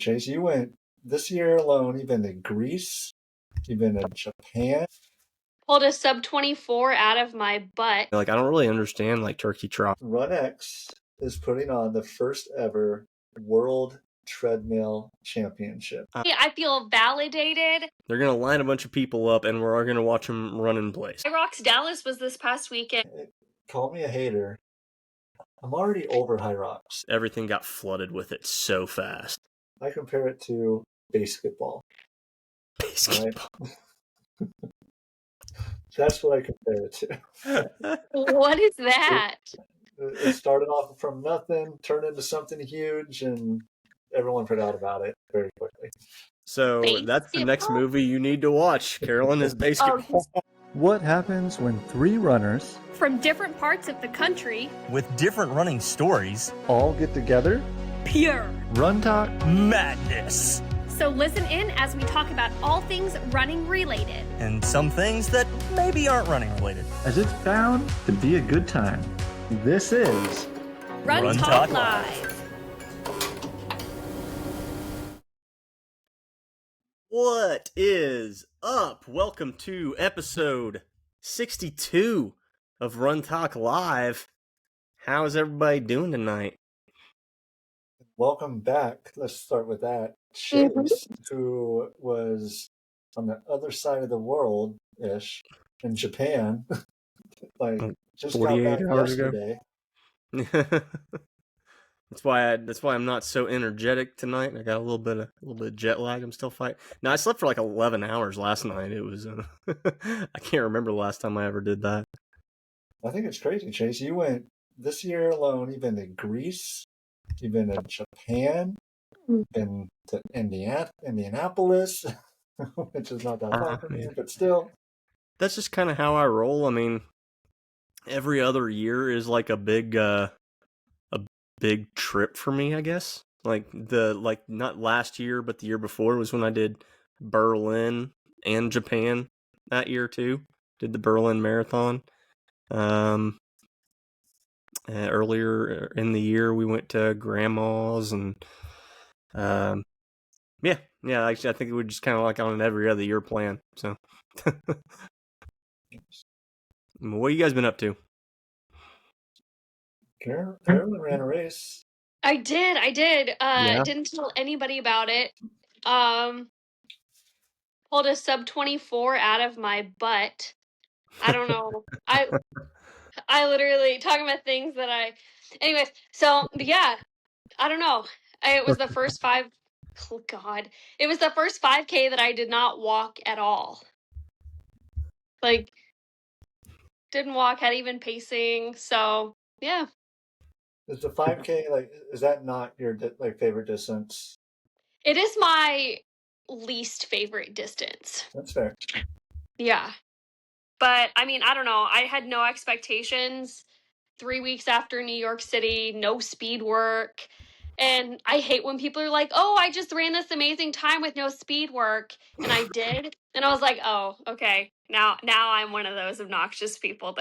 Chase, you went this year alone. You've been to Greece. You've been to Japan. Pulled a sub 24 out of my butt. Like, I don't really understand like Turkey Trots. RunX is putting on the first ever World Treadmill Championship. I feel validated. They're gonna line a bunch of people up, and we're gonna watch them run in place. HYROX Dallas was this past weekend. Call me a hater. I'm already over HYROX. Everything got flooded with it so fast. I compare it to basketball. Basketball. Right? That's what I compare it to. What is that? It started off from nothing, turned into something huge, and everyone forgot about it very quickly. So that's the next movie you need to watch. Carolyn is basketball. What happens when three runners From different parts of the country. With different running stories. all get together? Pure. Run Talk Madness. So listen in as we talk about all things running related. And some things that maybe aren't running related. as it's bound to be a good time. This is Run Talk Live. What is up? Welcome to episode 62 of Run Talk Live. How's everybody doing tonight? welcome back. Let's start with that. Chase, who was on the other side of the world ish in Japan, like just got 48 back hours ago. yesterday. That's why I'm not so energetic tonight. I got a little bit of jet lag. I'm still fighting. No, I slept for like 11 hours last night. It was I can't remember the last time I ever did that. I think it's crazy, Chase. You went this year alone. You've been to Greece. You've been to Japan. Been to Indianapolis, which is not that far from here, but still. That's just kind of how I roll. I mean, every other year is like a big trip for me, I guess. Like not last year, but the year before was when I did Berlin and Japan that year too. Did the Berlin Marathon. Earlier in the year, we went to Grandma's and yeah. Actually, I think it was just kind of like on an every other year plan. So, what have you guys been up to? Carolyn ran a race. I did. Yeah. Didn't tell anybody about it. Pulled a sub 24 out of my butt. I don't know. I literally talking about things that anyways, so yeah, I don't know. It was the first it was the first 5K that I did not walk at all. Like, didn't walk, had even pacing, so yeah. Is the 5K is that not your favorite distance? It is my least favorite distance. That's fair. Yeah. But, I mean, I don't know. I had no expectations. 3 weeks after New York City, no speed work. And I hate when people are like, oh, I just ran this amazing time with no speed work. And I did. And I was like, oh, okay. Now I'm one of those obnoxious people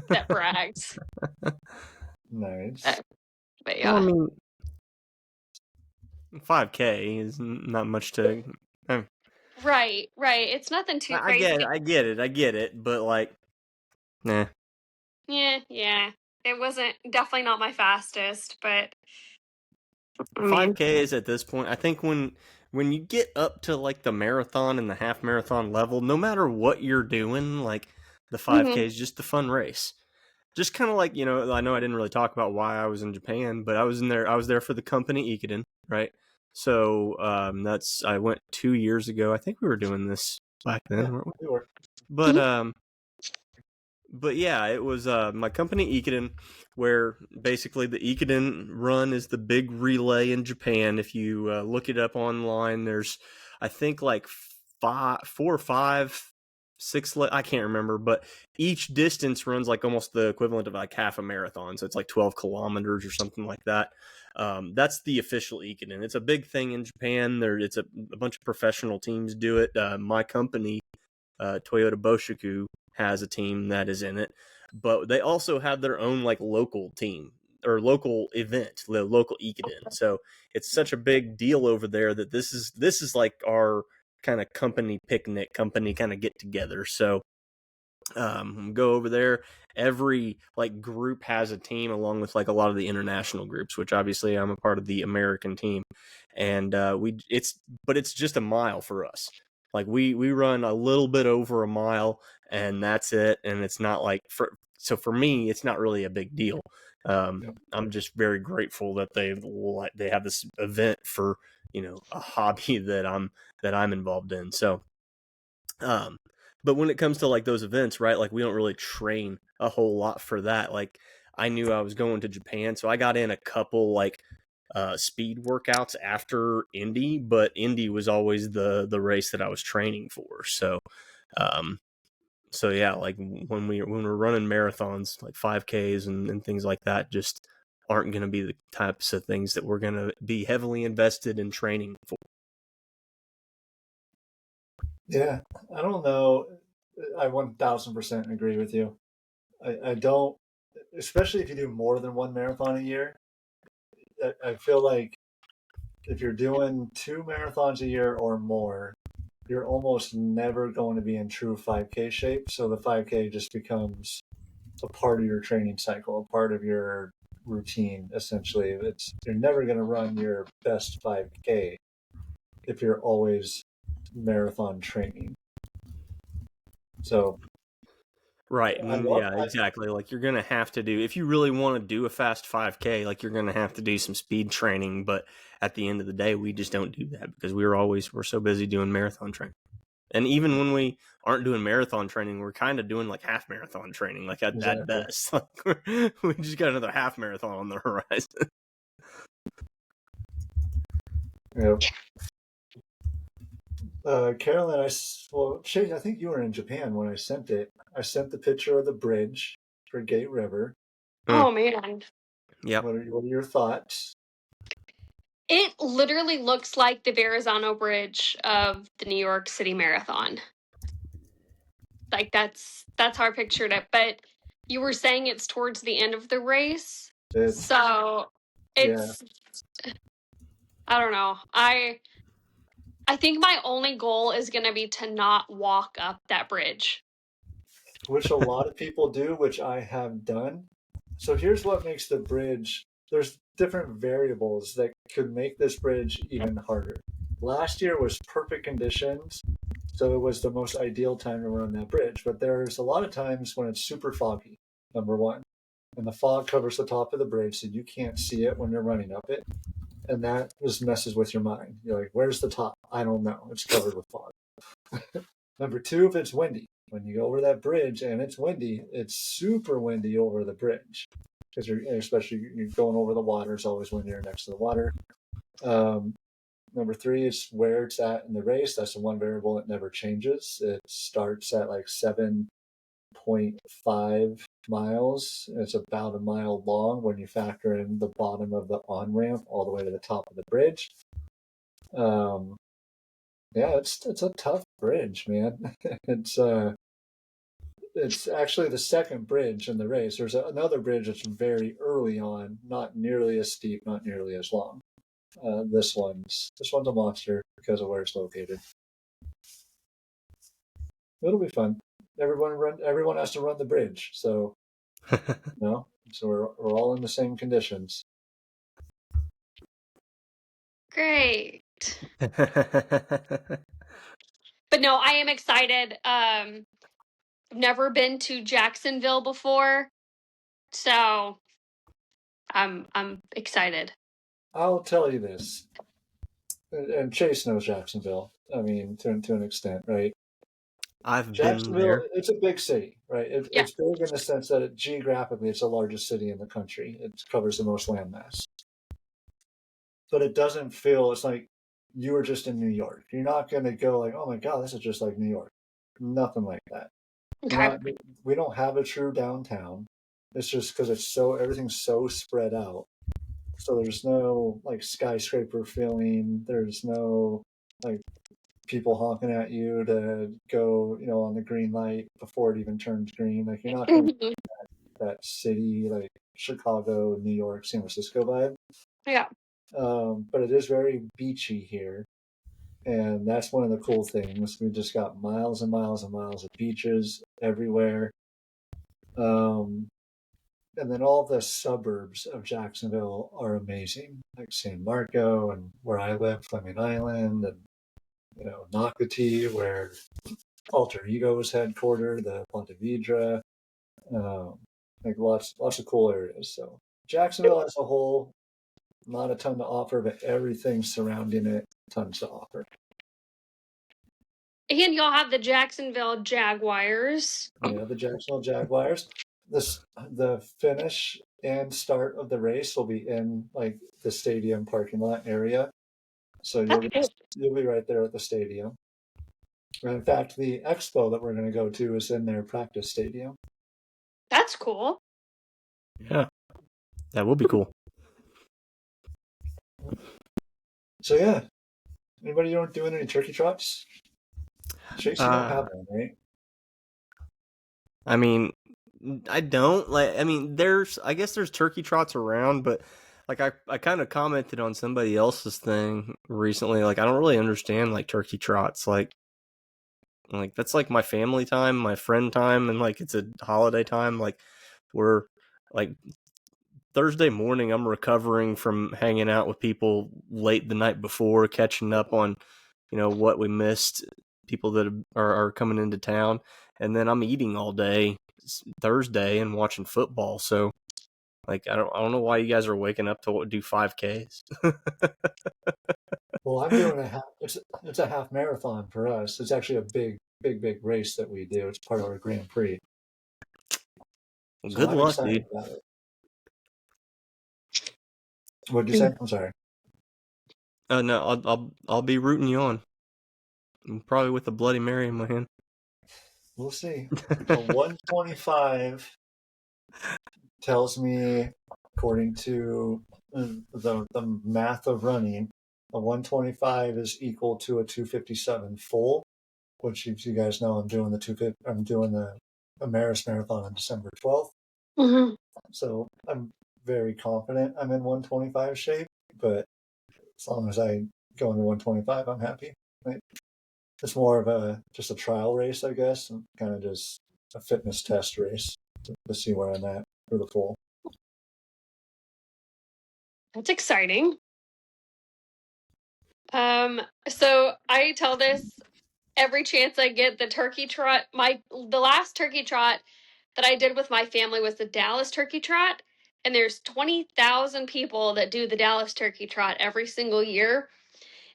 that brags. Nice. But yeah. Well, I mean, 5K is not much to... Right. It's nothing too crazy. I get it, but like, nah. Yeah. It wasn't, definitely not my fastest, but... 5K is at this point, I think when you get up to like the marathon and the half marathon level, no matter what you're doing, like the 5K is just a fun race. Just kind of like, I know I didn't really talk about why I was in Japan, but I was there for the company Ekiden, right? So I went 2 years ago. I think we were doing this back then, weren't we? We were. But yeah, it was my company Ekiden, where basically the Ekiden run is the big relay in Japan. If you look it up online, there's I think like 4 or 5, 6. I can't remember, but each distance runs like almost the equivalent of like half a marathon. So it's like 12 kilometers or something like that. That's the official Ekiden. It's a big thing in Japan. It's a bunch of professional teams do it. My company, Toyota Boshoku, has a team that is in it, but they also have their own like local team. or local event, the local Ekiden. So it's such a big deal over there that this is like our kind of company picnic, company kind of get together. So go over there. Every like group has a team, along with like a lot of the international groups, which obviously I'm a part of the American team, and it's just a mile for us. Like we run a little bit over a mile, and that's it. And it's not like so for me, it's not really a big deal. I'm just very grateful that they have this event for a hobby that I'm involved in. So but when it comes to like those events, right, like we don't really train a whole lot for that. Like I knew I was going to Japan, so I got in a couple like speed workouts after Indy, but Indy was always the race that I was training for. So um so yeah, like when we're running marathons like 5Ks and things like that, just aren't going to be the types of things that we're going to be heavily invested in training for. Yeah, I don't know. I 1000% agree with you. I don't, especially if you do more than one marathon a year. I feel like if you're doing 2 marathons a year or more, you're almost never going to be in true 5K shape. So the 5K just becomes a part of your training cycle, a part of your routine. Essentially, you're never going to run your best 5K if you're always marathon training. So Right. Yeah, I exactly. Like you're going to have to do, if you really want to do a fast 5K, like you're going to have to do some speed training. But at the end of the day, we just don't do that because we're so busy doing marathon training. And even when we aren't doing marathon training, we're kind of doing like half marathon training, like at best. Like we just got another half marathon on the horizon. Yep. Carolyn, Chase, I think you were in Japan when I sent it. I sent the picture of the bridge for Gate River. Oh man. Yep. What are your thoughts? It literally looks like the Verrazano Bridge of the New York City Marathon. Like that's how I pictured it. But you were saying it's towards the end of the race. So it's I don't know. I think my only goal is going to be to not walk up that bridge. Which a lot of people do, which I have done. So here's what makes the bridge. There's different variables that could make this bridge even harder. Last year was perfect conditions, so it was the most ideal time to run that bridge. But there's a lot of times when it's super foggy, number one, and the fog covers the top of the bridge, so you can't see it when you're running up it. And that just messes with your mind. You're like, where's the top? I don't know. It's covered with fog. Number two, if it's windy. When you go over that bridge and it's windy, it's super windy over the bridge. Because especially you're going over the water, it's always windier next to the water. Number three is where it's at in the race. That's the one variable that never changes. It starts at like 7.5 miles. It's about a mile long when you factor in the bottom of the on-ramp all the way to the top of the bridge. Yeah, it's a tough bridge, man. It's actually the second bridge in the race. There's another bridge that's very early on, not nearly as steep, not nearly as long. This one's a monster because of where it's located. It'll be fun. Everyone has to run the bridge, so so we're all in the same conditions. Great. But no, I am excited. I've never been to Jacksonville before, so I'm excited. I'll tell you this, and Chase knows Jacksonville. I mean, to an extent, right? I've Jacksonville, been there. it's a big city, right? Yeah. It's big in the sense that geographically, it's the largest city in the country. It covers the most landmass. But it doesn't feel, it's like you were just in New York. You're not going to go like, oh my God, this is just like New York. Nothing like that. Okay. We don't have a true downtown. It's just because everything's so spread out. So there's no like skyscraper feeling. There's no like people honking at you to go, on the green light before it even turns green. Like you're not going to that city, like Chicago, New York, San Francisco vibe. Yeah. But it is very beachy here. And that's one of the cool things. We just got miles and miles and miles of beaches everywhere. And then all the suburbs of Jacksonville are amazing, like San Marco and where I live, Fleming Island, and Nocatee, where Alter Ego is headquartered, the Ponte Vedra, like lots of cool areas. So Jacksonville as a whole, not a ton to offer, but everything surrounding it, tons to offer. And y'all have the Jacksonville Jaguars. Yeah, the Jacksonville Jaguars. The finish and start of the race will be in like the stadium parking lot area. So you'll be right there at the stadium. And in fact, the expo that we're going to go to is in their practice stadium. That's cool. Yeah, that will be cool. So yeah, anybody doing any turkey trots? Chase, you don't have one, right? I mean, I don't like. I mean, I guess there's turkey trots around, but like I kind of commented on somebody else's thing recently. Like I don't really understand like turkey trots. Like that's like my family time, my friend time, and like it's a holiday time. Like we're like Thursday morning, I'm recovering from hanging out with people late the night before, catching up on what we missed, people that are coming into town, and then I'm eating all day Thursday and watching football. So like I don't know why you guys are waking up to do 5Ks. Well, I'm doing a half. It's a half marathon for us. It's actually a big race that we do. It's part of our Grand Prix. Well, So good I'm luck, excited dude. about it. What did you say? I'm sorry. No, I'll be rooting you on. Probably with a Bloody Mary in my hand. We'll see. A 125 tells me, according to the math of running, a 125 is equal to a 257 full, which if you guys know, I'm doing the Ameris Marathon on December 12th. Mm-hmm. So I'm very confident I'm in 125 shape, but as long as I go into 125, I'm happy. Right? It's more of just a trial race, I guess, and kind of just a fitness test race to see where I'm at for the full. That's exciting. So I tell this every chance I get. The turkey trot, the last turkey trot that I did with my family was the Dallas Turkey Trot, and there's 20,000 people that do the Dallas Turkey Trot every single year.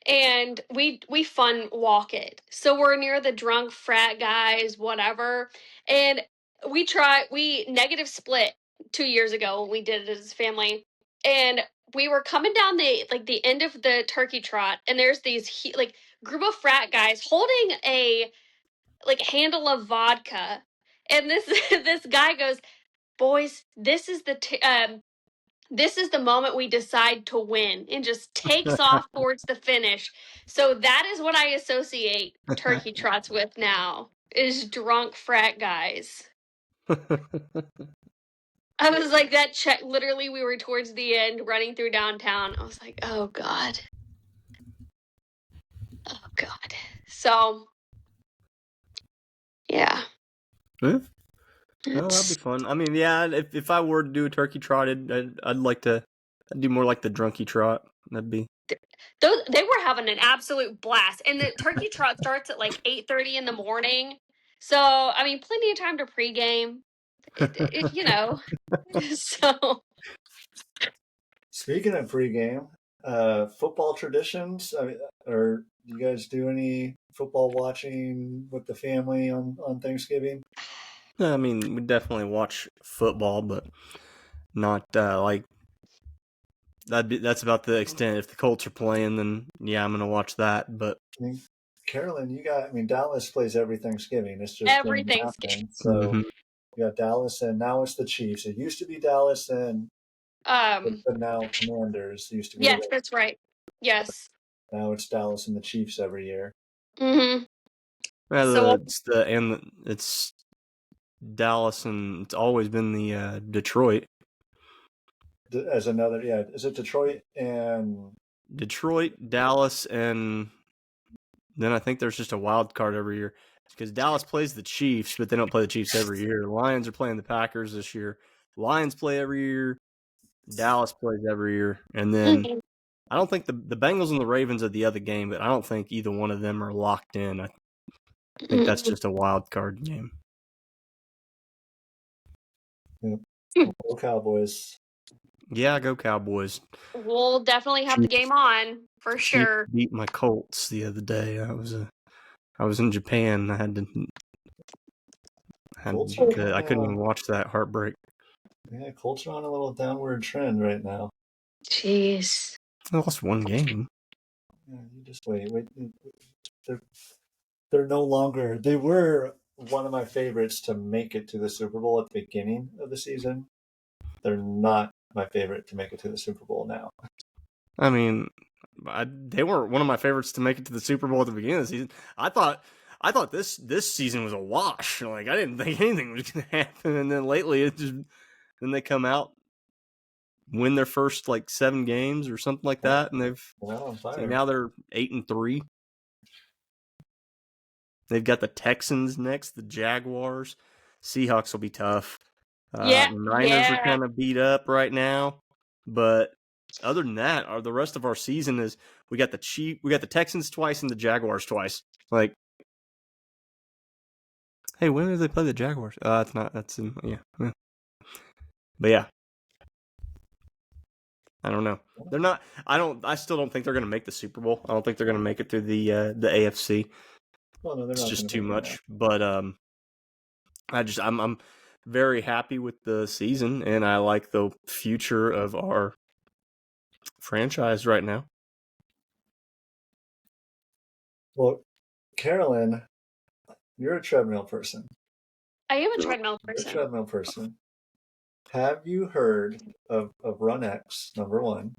And we fun walk it. So we're near the drunk frat guys, whatever. And we negative split 2 years ago when we did it as a family. And we were coming down the end of the turkey trot, and there's these group of frat guys holding a handle of vodka. And this this guy goes, "Boys, this is the moment we decide to win," and just takes off towards the finish. So that is what I associate turkey trots with now, is drunk frat guys. I was like, literally we were towards the end running through downtown. I was like, oh God. Oh God. So yeah. Well, that'd be fun. I mean, yeah, if I were to do a turkey trot, I'd like to do more like the drunky trot. That'd be. They were having an absolute blast, and the turkey trot starts at 8:30 in the morning. So I mean, plenty of time to pregame. So. Speaking of pregame, football traditions. Or do you guys do any football watching with the family on Thanksgiving? I mean, we definitely watch football, but not like that's about the extent. If the Colts are playing, then yeah, I'm gonna watch that. But I mean, Carolyn, Dallas plays every Thanksgiving. It's just Every didn't happen. So you got Dallas, and now it's the Chiefs. It used to be Dallas and but now Commanders. It used to be. Yes, that's right. Yes. Now it's Dallas and the Chiefs every year. Mm-hmm. Well, So it's Dallas, and it's always been the Detroit. As another, yeah, is it Detroit and Detroit, Dallas, and then I think there's just a wild card every year because Dallas plays the Chiefs, but they don't play the Chiefs every year. The Lions are playing the Packers this year. Lions play every year. Dallas plays every year, and then I don't think the Bengals and the Ravens are the other game, but I don't think either one of them are locked in. I think that's just a wild card game. Go Cowboys? Yeah, go Cowboys. We'll definitely have the game on for sure. Beat my Colts the other day. I was in Japan. I couldn't even watch that heartbreak. Yeah, Colts are on a little downward trend right now. Jeez. I lost one game. Yeah, you just wait. They're no longer. They were one of my favorites to make it to the Super Bowl at the beginning of the season. They're not my favorite to make it to the Super Bowl now. I mean, they weren't one of my favorites to make it to the Super Bowl at the beginning of the season. I thought this season was a wash. Like, I didn't think anything was going to happen, and then lately then they come out, win their first 7 games or something like that, and now they're 8-3. They've got the Texans next, the Jaguars, Seahawks will be tough. The Niners are kind of beat up right now, but other than that, the rest of our season is we got the Texans twice and the Jaguars twice. Hey, when do they play the Jaguars? That's in, yeah. But yeah, I don't know. They're not. I still don't think they're going to make the Super Bowl. I don't think they're going to make it through the AFC. Well, no, it's just too much. But I'm very happy with the season, and I like the future of our franchise right now. Well, Carolyn, you're a treadmill person. I am a treadmill person. You're a treadmill person. Have you heard of Run X, number 1?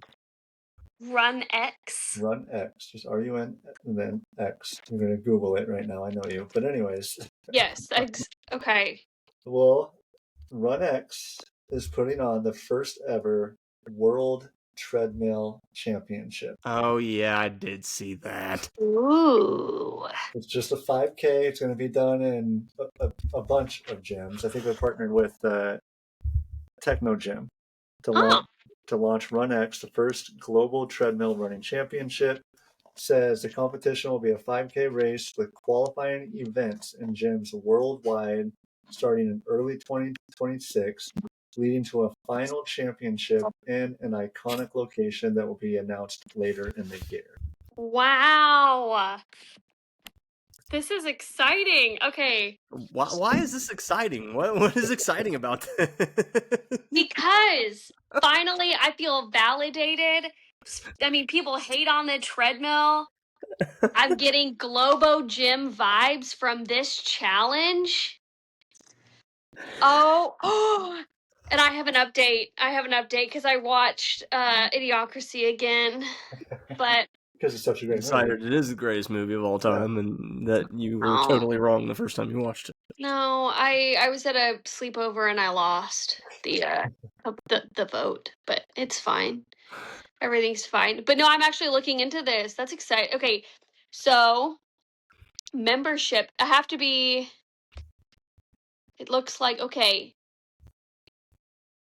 Run X? Run X. Just RUN and then X. You're going to Google it right now. I know you. But anyways. Yes. Okay. Well, Run X is putting on the first ever World Treadmill Championship. Oh, yeah, I did see that. Ooh. It's just a 5K. It's going to be done in a bunch of gyms. I think they're partnered with Techno Gym to launch Run X, the first global treadmill running championship. Says the competition will be a 5K race with qualifying events in gyms worldwide starting in early 2026, leading to a final championship in an iconic location that will be announced later in the year. Wow. This is exciting. Okay. Why is this exciting? What is exciting about this? Because finally I feel validated. I mean, people hate on the treadmill. I'm getting Globo Gym vibes from this challenge. Oh, and I have an update. Because I watched Idiocracy again. But because it's such a great movie. It is the greatest movie of all time, and that you were totally wrong the first time you watched it. No, I was at a sleepover and I lost the vote, but it's fine. Everything's fine. But no, I'm actually looking into this. That's exciting. Okay, so membership. I have to be. It looks like okay.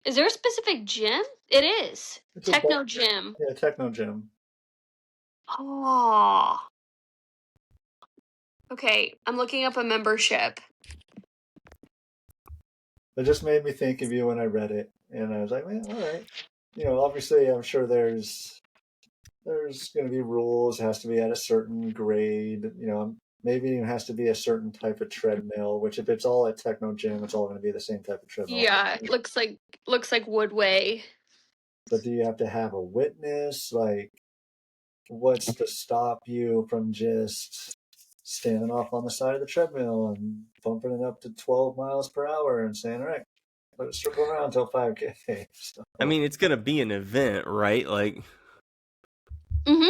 Is there a specific gym? It is. Techno Gym. Yeah, Techno Gym. Oh. Okay, I'm looking up a membership. It just made me think of you when I read it, and I was like, man, all right. Obviously, I'm sure there's going to be rules. It has to be at a certain grade. Maybe it has to be a certain type of treadmill. Which, if it's all at Techno Gym, it's all going to be the same type of treadmill. Yeah, it looks like Woodway. But do you have to have a witness? What's to stop you from just standing off on the side of the treadmill and bumping it up to 12 miles per hour and saying, all right, let it circle around until 5K. So, I mean, it's going to be an event, right? Mm-hmm.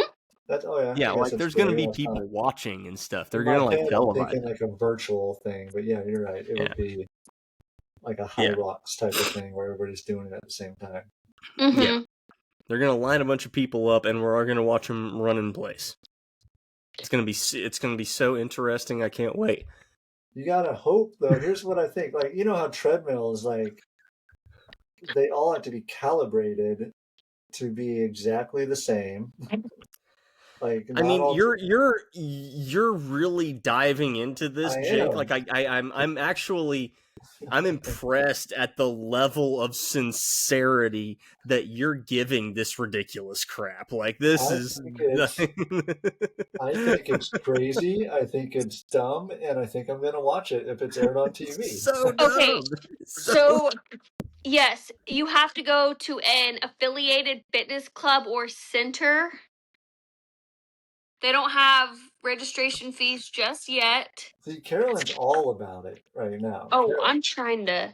Yeah, there's going to be people watching and stuff. They're going to televise. I'm thinking a virtual thing, but yeah, you're right. It would be like a HYROX type of thing where everybody's doing it at the same time. Mm-hmm. Yeah. They're gonna line a bunch of people up, and we're all gonna watch them run in place. It's gonna be so interesting. I can't wait. You gotta hope, though. Here's what I think. Like, you know how treadmill is like, they all have to be calibrated to be exactly the same. Like, I mean, all you're really diving into this, I Jake. am. Like I'm impressed at the level of sincerity that you're giving this ridiculous crap. Like this I think it's crazy. I think it's dumb, and I think I'm gonna watch it if it's aired on TV. So dumb. Okay, so yes, you have to go to an affiliated fitness club or center. They don't have registration fees just yet. See, Carolyn's all about it right now. Oh, I'm trying to.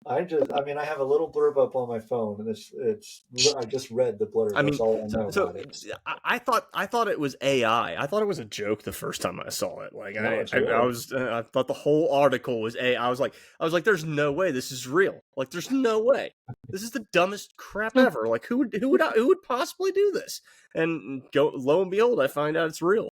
I have a little blurb up on my phone, and I just read the blurb. I mean, That's all I know about it. I thought it was AI. I thought it was a joke the first time I saw it. Like No, it's I real. I thought the whole article was AI. I was like, there's no way this is real. Like, there's no way. This is the dumbest crap ever. Like, who would possibly do this? And lo and behold, I find out it's real.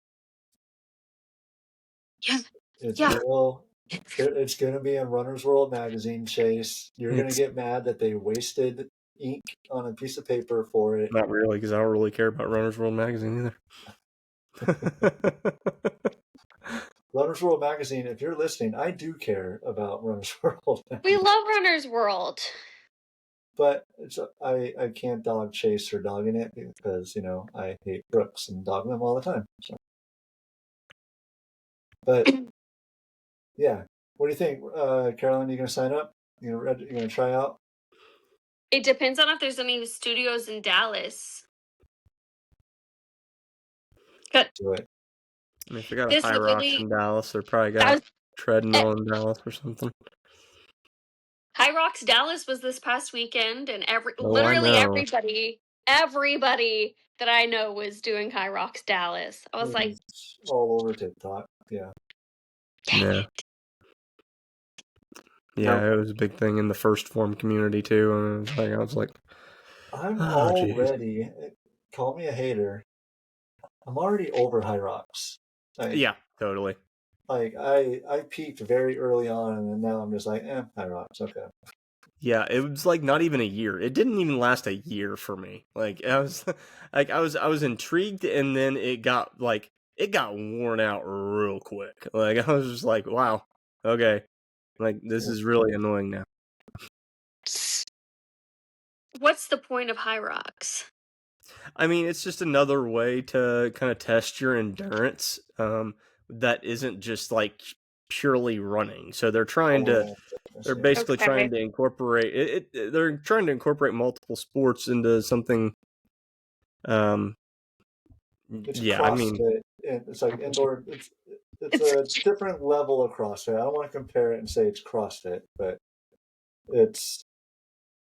Yeah. It's Yeah. real. It's going to be in Runner's World magazine, Chase. You're going to get mad that they wasted ink on a piece of paper for it. Not really, because I don't really care about Runner's World magazine either. Runner's World magazine, if you're listening, I do care about Runner's World. We love Runner's World. But I can't dog Chase or dogging it because, I hate Brooks and dog them all the time. So. But, yeah. What do you think, Carolyn? You going to sign up? You going to try out? It depends on if there's any studios in Dallas. Good. Do it. I mean, if they got a HYROX literally- in Dallas, they probably got Treadmill in Dallas or something. HYROX Dallas was this past weekend, and literally everybody that I know was doing HYROX Dallas. I was like, all over TikTok. Yeah. Yeah. Yeah, it was a big thing in the first form community too. And I was like, I'm already, call me a hater, I'm already over HYROX. Yeah, totally. Like, I peaked very early on, and now I'm just like, HYROX, okay. Yeah, it was like not even a year. It didn't even last a year for me. Like I was intrigued, and then it got worn out real quick. Like I was just like, wow, okay, like this is really annoying now. what's the point of HYROX? I mean, it's just another way to kind of test your endurance. That isn't just like purely running. So they're trying to. They're basically trying to incorporate it. They're trying to incorporate multiple sports into something. It's CrossFit. I mean, it's like indoor. It's a different level of CrossFit. I don't want to compare it and say it's CrossFit, but it's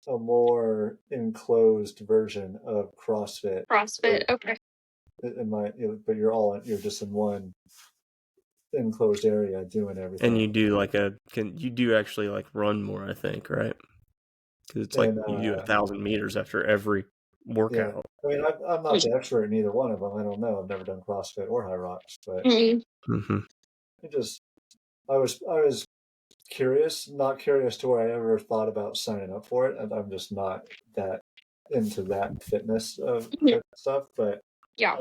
a more enclosed version of CrossFit. Okay. But you're just in one enclosed area doing everything. And you do actually like run more, I think, right? Because it's like you do 1,000 meters after every workout. Yeah. I mean, I'm not the expert in either one of them. I don't know. I've never done CrossFit or HYROX, but I was curious, not curious to where I ever thought about signing up for it, and I'm just not that into that fitness of stuff. But yeah,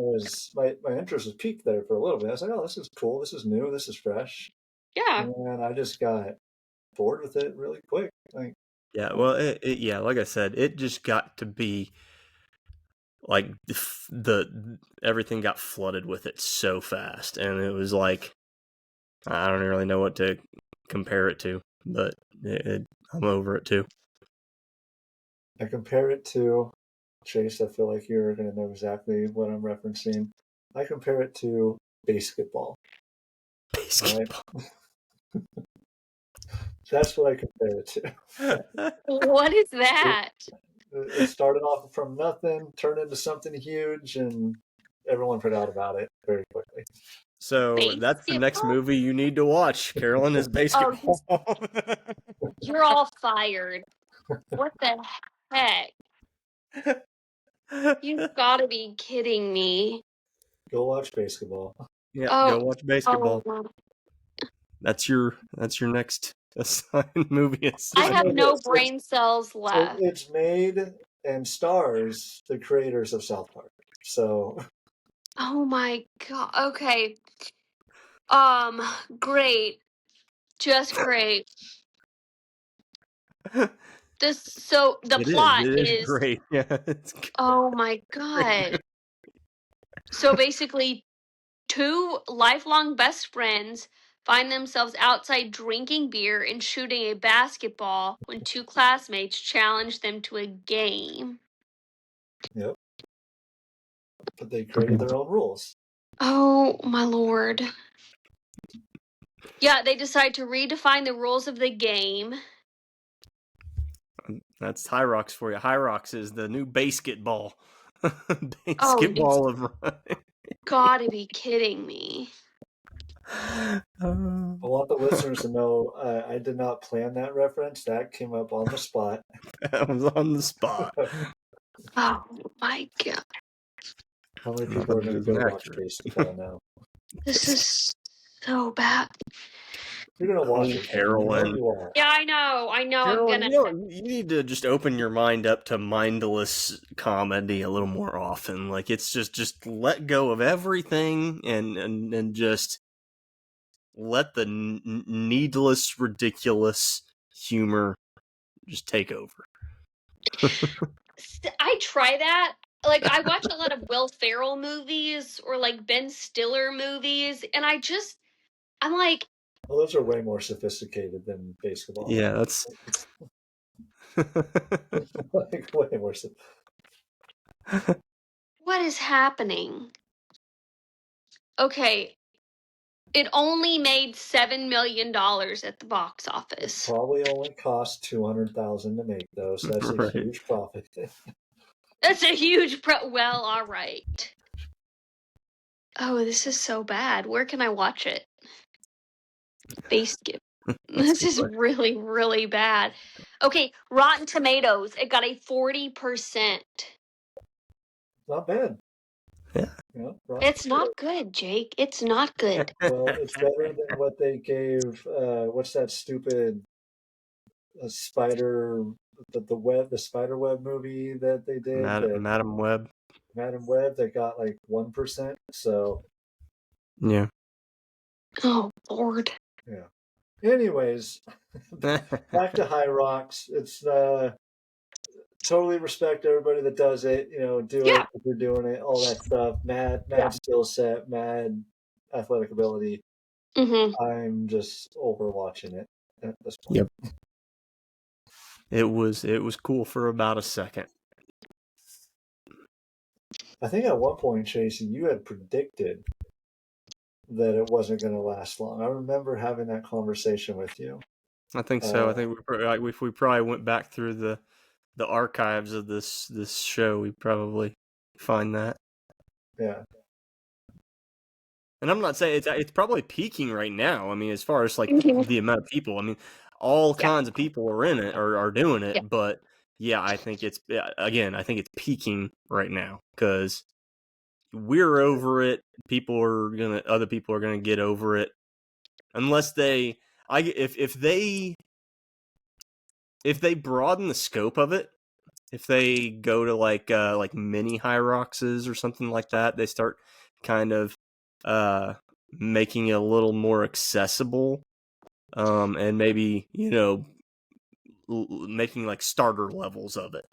my interest was peaked there for a little bit. I was like, oh, this is cool. This is new. This is fresh. Yeah. And I just got bored with it really quick. Like, yeah, well, like I said, it just got to be like everything got flooded with it so fast, and it was like I don't really know what to compare it to, but I'm over it too. I compare it to Chase. I feel like you're going to know exactly what I'm referencing. I compare it to basketball. Basketball. Right? That's what I compare it to. What is that? It started off from nothing, turned into something huge, and everyone forgot about it very quickly. So that's the next Basketball? movie you need to watch. Carolyn is basketball. You're all fired. What the heck? You've got to be kidding me. Go watch basketball. Yeah, Oh, go watch basketball. Oh, That's your next assigned movie. I have no It's- brain cells left. It's made and stars the creators of South Park. So Oh my god. Okay. Great. Just great. The plot It is is great. Yeah, it's oh my god. So basically, two lifelong best friends find themselves outside drinking beer and shooting a basketball when two classmates challenge them to a game. yep. But they created their own rules. Oh my lord. Yeah, they decide to redefine the rules of the game. That's HYROX for you. HYROX is the new basketball. Basketball of running. Gotta be kidding me. I want the listeners to know I did not plan that reference. That came up on the spot. That was on the spot. Oh my god. How many people are going to go Isn't watch accurate. basketball now? This is so bad. You're going to watch it, Carolyn. You are. Yeah, I know. Carolyn, I'm gonna. you need to just open your mind up to mindless comedy a little more often. Like it's just let go of everything and just let the needless, ridiculous humor just take over. I try that. Like, I watch a lot of Will Ferrell movies or like Ben Stiller movies, and I'm like, Well, those are way more sophisticated than basketball. Yeah, that's like, way more what is happening? Okay, it only made $7 million at the box office. Probably only cost $200,000 to make, though, so that's a Right. huge profit. That's a huge well, all right. Oh, this is so bad. Where can I watch it? Basket. This is really, really bad. Okay, Rotten Tomatoes. It got a 40%. Not bad. Yeah. It's not good, Jake. It's not good. Well, it's better than what they gave. What's that stupid spider? The spider web movie that they did. Madam Web. Madam Web. They got like 1%. So. Yeah. Oh Lord. Yeah. Anyways, back to HYROX. It's totally respect everybody that does it. Do it if you're doing it. All that stuff. Mad skill set. Mad athletic ability. Mm-hmm. I'm just over watching it at this point. Yep. It was cool for about a second. I think at one point, Chase, you had predicted that it wasn't going to last long. I remember having that conversation with you. I think so. I think if we probably went back through the archives of this show, we'd probably find that. Yeah. And I'm not saying it's probably peaking right now. I mean, as far as like the amount of people, I mean, all kinds of people are in it or are doing it. Yeah. But yeah, I think it's peaking right now because we're over it. Other people are gonna get over it unless if they broaden the scope of it. If they go to like mini HYROXs or something like that, they start kind of making it a little more accessible, and maybe making like starter levels of it.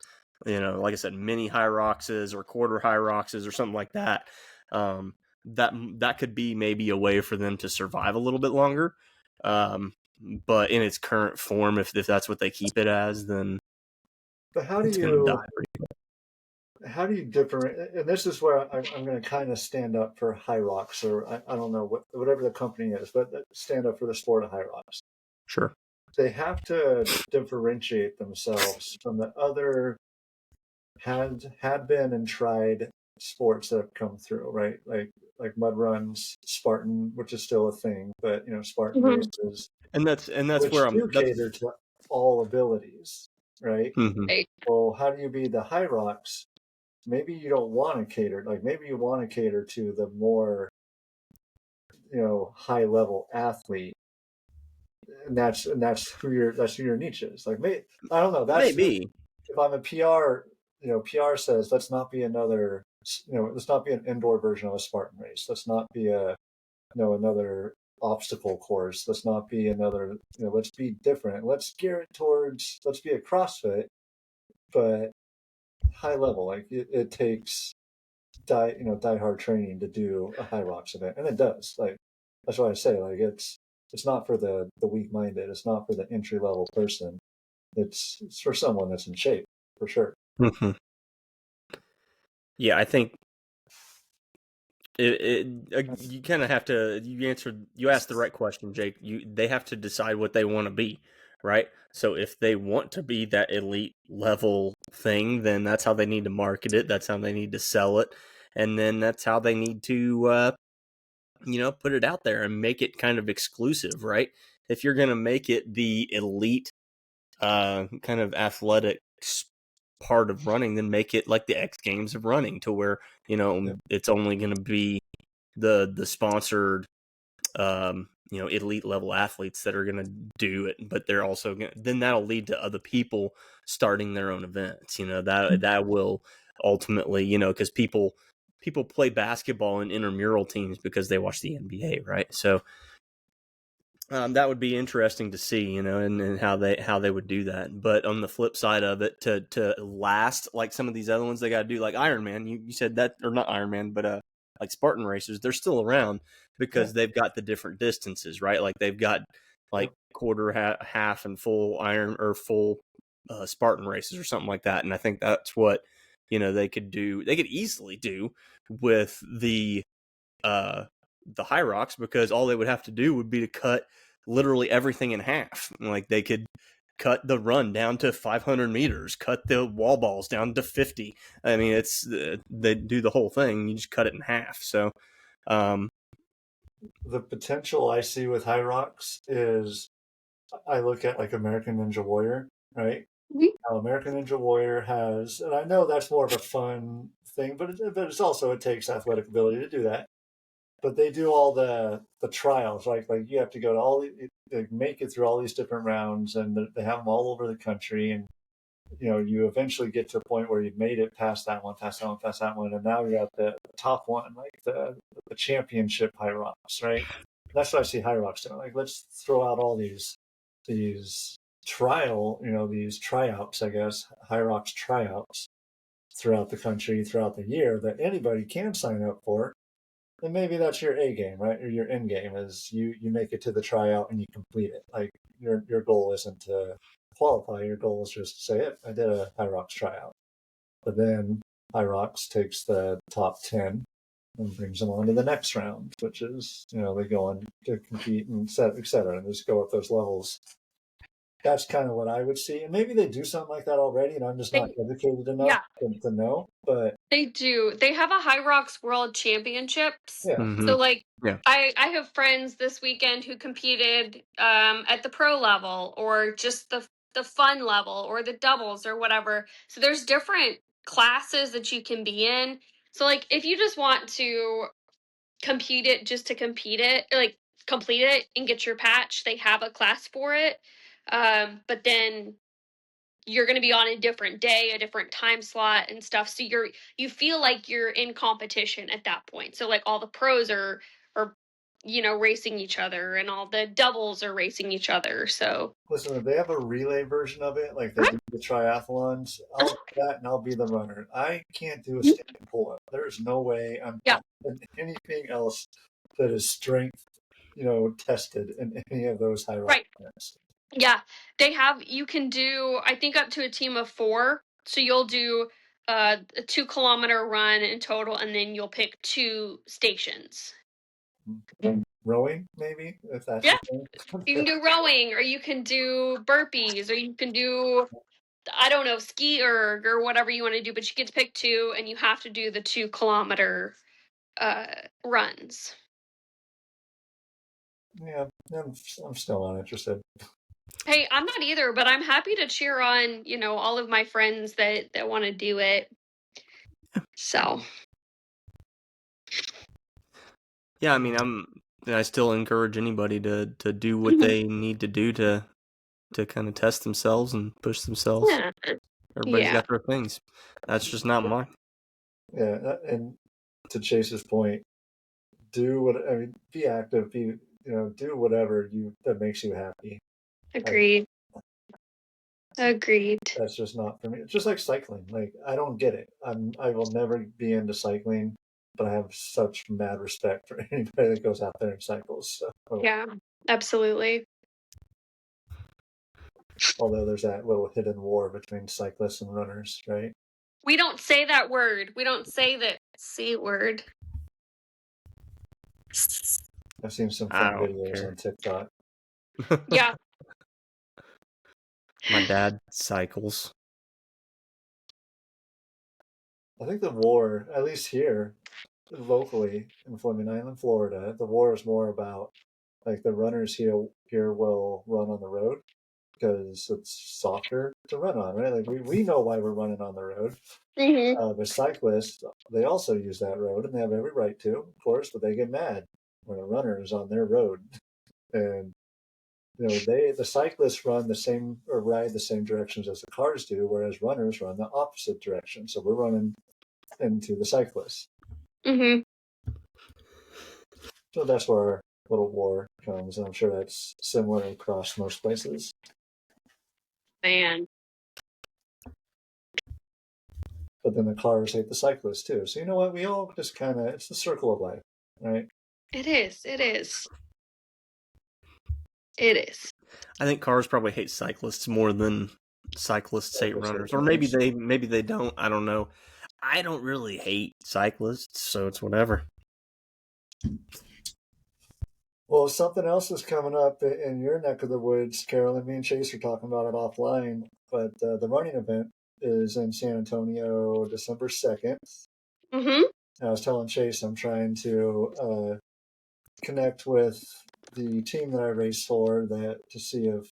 Like I said, mini HYROXs or quarter HYROXs or something like that. That could be maybe a way for them to survive a little bit longer. But in its current form, if that's what they keep it as, then. But how do you differentiate? And this is where I'm going to kind of stand up for HYROX, or I don't know whatever the company is, but stand up for the sport of HYROX. Sure. They have to differentiate themselves from the other had been and tried sports that have come through, right? Like mud runs, Spartan, which is still a thing, but Spartan races, and that's which where do cater to all abilities, right? Right. Well, how do you be the HYROX? Maybe you don't want to cater, like maybe you want to cater to the more, high level athlete, and that's who your niche is. Like, I don't know. That's maybe. If I'm a PR, PR says let's not be let's not be an indoor version of a Spartan race. Let's not be another obstacle course. Let's not be another, let's be different. Let's gear it towards, let's be a CrossFit, but high level. Like it takes die hard training to do a HYROX event, and it does. Like that's why I say, like it's not for the weak minded. It's not for the entry level person. It's for someone that's in shape, for sure. Yeah, I think you kind of have to. You asked the right question, Jake. They have to decide what they want to be, right? So if they want to be that elite level thing, then that's how they need to market it. That's how they need to sell it, and then that's how they need to put it out there and make it kind of exclusive, right? If you're going to make it the elite kind of athletic part of running, then make it like the X Games of running, to where it's only going to be the sponsored elite level athletes that are going to do it, but they're also then that'll lead to other people starting their own events. That will ultimately, because people play basketball in intramural teams because they watch the NBA, right? So that would be interesting to see, and how they would do that. But on the flip side of it, to last like some of these other ones, they got to do like Ironman. You said that, or not Ironman, but like Spartan racers, they're still around because they've got the different distances, right? Like they've got like quarter, half, and full iron or full Spartan races or something like that. And I think that's what they could do. They could easily do with the HYROX, because all they would have to do would be to cut literally everything in half. Like they could cut the run down to 500 meters, cut the wall balls down to 50. I mean, they do the whole thing. You just cut it in half. So, the potential I see with HYROX is, I look at like American Ninja Warrior, right? Now, American Ninja Warrior has, and I know that's more of a fun thing, but it's also, it takes athletic ability to do that. But they do all the trials, like you have to go to all make it through all these different rounds, and they have them all over the country, and you eventually get to a point where you've made it past that one, and now you're at the top one, like the championship HYROX, right? That's what I see HYROX doing. Like, let's throw out all these trial, these tryouts, I guess, HYROX tryouts throughout the country, throughout the year, that anybody can sign up for. And maybe that's your A game, right? Or your end game is you make it to the tryout and you complete it. Like your goal isn't to qualify. Your goal is just to say, I did a HYROX tryout. But then HYROX takes the top 10 and brings them on to the next round, which is, they go on to compete and et cetera, and just go up those levels. That's kind of what I would see. And maybe they do something like that already, and I'm just not educated enough to know. But they do. They have a HYROX World Championships. Yeah. Mm-hmm. So I have friends this weekend who competed at the pro level, or just the fun level, or the doubles, or whatever. So there's different classes that you can be in. So if you just want to compete it just to compete it, complete it and get your patch, they have a class for it. But then you're going to be on a different day, a different time slot and stuff. So you feel like you're in competition at that point. So all the pros are racing each other, and all the doubles are racing each other. So listen, if they have a relay version of it, like they do the triathlons, I'll do that and I'll be the runner. I can't do a standing pull-up. There's no way I'm doing anything else that is strength, tested in any of those HYROX events. Yeah, you can do, I think, up to a team of 4. So you'll do a 2-kilometer run in total, and then you'll pick 2 stations. Rowing, maybe, if that's you can do rowing, or you can do burpees, or you can do I don't know, ski or whatever you want to do, but you get to pick 2 and you have to do the 2 kilometer runs. Yeah, I'm still not interested. Hey, I'm not either, but I'm happy to cheer on, all of my friends that want to do it. So. Yeah, I mean, I still encourage anybody to do what they need to do to kind of test themselves and push themselves. Yeah. Everybody's got their things. That's just not mine. Yeah, and to Chase's point, be active, do whatever that makes you happy. Agreed. Agreed. That's just not for me. It's just like cycling. Like, I don't get it. I will never be into cycling, but I have such mad respect for anybody that goes out there and cycles. So. Yeah, absolutely. Although there's that little hidden war between cyclists and runners, right? We don't say that word. We don't say the C word. I've seen some fun videos on TikTok. Yeah. My dad cycles. I think the war, at least here, locally in Fleming Island, Florida, the war is more about like the runners here will run on the road because it's softer to run on, right? Like we know why we're running on the road. Mm-hmm. But cyclists, they also use that road, and they have every right to, of course, but they get mad when a runner is on their road. And the cyclists run the same or ride the same directions as the cars do, whereas runners run the opposite direction. So we're running into the cyclists. Mm-hmm. So that's where our little war comes, and I'm sure that's similar across most places. Man. But then the cars hate the cyclists too. So you know what? We all just it's the circle of life, right? It is. It is. It is. I think cars probably hate cyclists more than cyclists hate runners. Or maybe they don't. I don't know. I don't really hate cyclists, so it's whatever. Well, something else is coming up in your neck of the woods, Carolyn. Me and Chase are talking about it offline, but the running event is in San Antonio, December 2nd. Mm-hmm. I was telling Chase I'm trying to connect with the team that I race for to see if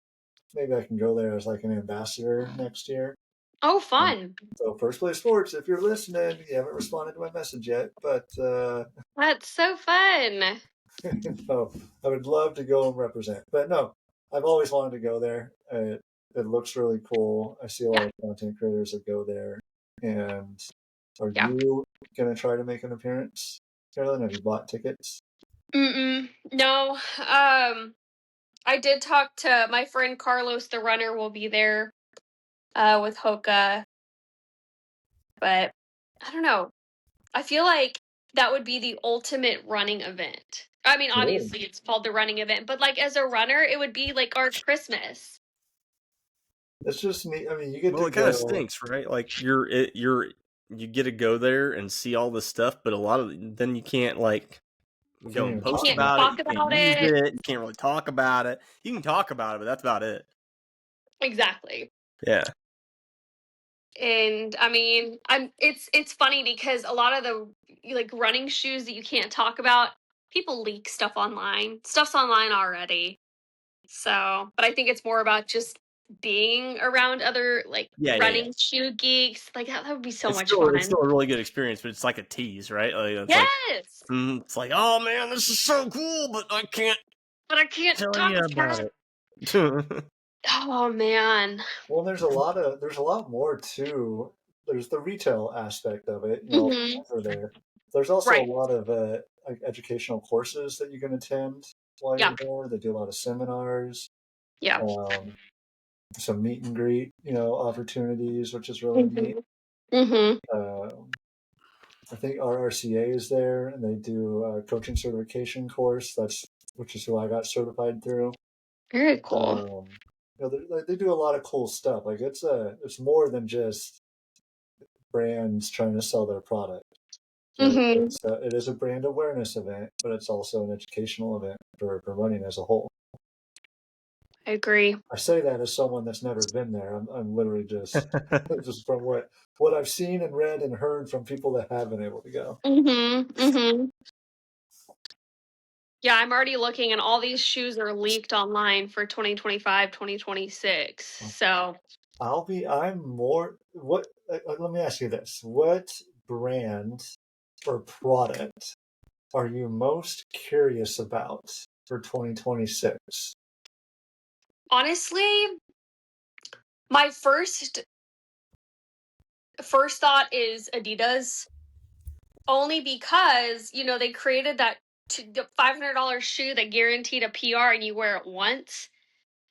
maybe I can go there as like an ambassador next year. Oh, fun. So First Place Sports, if you're listening, you haven't responded to my message yet, but that's so fun. No, I would love to go and represent. But no, I've always wanted to go there. It looks really cool. I see a lot of content creators that go there. And are you going to try to make an appearance, Carolyn? Have you bought tickets? No. I did talk to my friend Carlos, the runner, will be there with Hoka. But I don't know. I feel like that would be the ultimate running event. I mean, obviously it's called the running event, but like as a runner, it would be like our Christmas. It's just neat. I mean, you get to it kind of stinks, right? Like you get to go there and see all this stuff, but a lot of then you can't like go and post about it. You can't use it. You can't really talk about it. You can talk about it, but that's about it. Exactly. Yeah. And I mean, it's funny because a lot of the like running shoes that you can't talk about, people leak stuff online. Stuff's online already. So, but I think it's more about just being around other running shoe geeks. Like that would be so much fun. It's still a really good experience, but it's like a tease, right? Like, yes. It's like, oh man, this is so cool, but I can't tell you about it. Oh man. Well, there's a lot more too. There's the retail aspect of it, over there. There's also a lot of educational courses that you can attend while you're there. They do a lot of seminars. Yeah. Some meet and greet, opportunities, which is really neat. I think RRCA is there, and they do a coaching certification course. Which is who I got certified through. Very cool. They do a lot of cool stuff. Like it's more than just brands trying to sell their product. It is a brand awareness event, but it's also an educational event for running as a whole. I agree. I say that as someone that's never been there. I'm literally just from what I've seen and read and heard from people that have been able to go. Yeah, I'm already looking, and all these shoes are leaked online for 2025, 2026. So I'm more. What? Let me ask you this: what brand or product are you most curious about for 2026? honestly, my first thought is Adidas, only because they created that the $500 shoe that guaranteed a PR and you wear it once.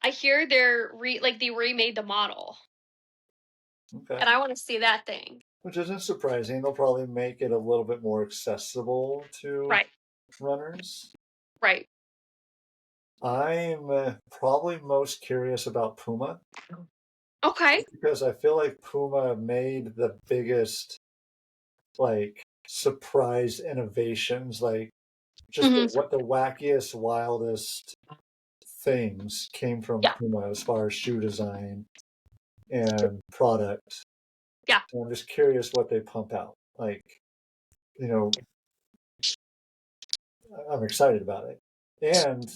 I hear they remade the model, Okay. and I want to see that thing. Which isn't surprising. They'll probably make it a little bit more accessible to runners. Right. I'm probably most curious about Puma. Okay. Because I feel like Puma made the biggest, surprise innovations, just what the wackiest, wildest things came from Puma as far as shoe design and product. Yeah. So I'm just curious what they pump out. I'm excited about it. And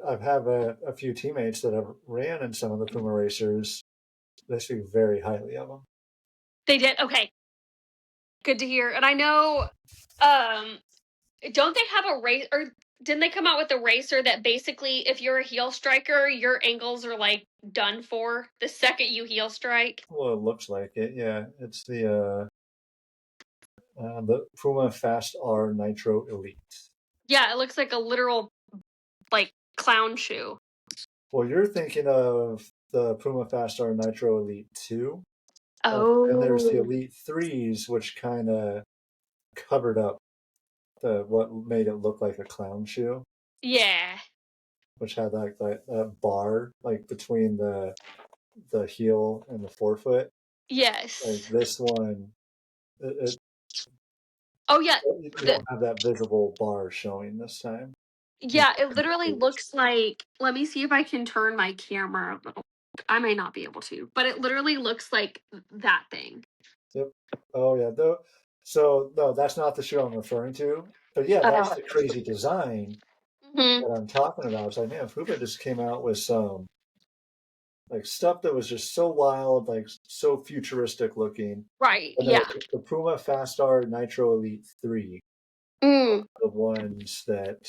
I've had a few teammates that have ran in some of the Puma racers. They speak very highly of them. They did? Okay. Good to hear. And I know, don't they have a race, or didn't they come out with a racer that basically, if you're a heel striker, your ankles are done for the second you heel strike? Well, it looks like it. Yeah, it's the Puma Fast R Nitro Elite. Yeah, it looks like a literal clown shoe. Well, you're thinking of the Puma Fast R Nitro Elite 2. Oh. And there's the Elite 3s, which kind of covered up what made it look like a clown shoe. Yeah. Which had that bar between the heel and the forefoot. Yes. This one, oh yeah, you don't have that visible bar showing this time. Yeah, it literally looks like. Let me see if I can turn my camera a little. I may not be able to, but it literally looks like that thing. Yep. Oh yeah. So no, that's not the shoe I'm referring to. But yeah, that's the crazy design that I'm talking about. It's like, man, Puma just came out with some stuff that was just so wild, so futuristic looking. Right. And yeah. The Puma Fast R Nitro Elite 3. The ones that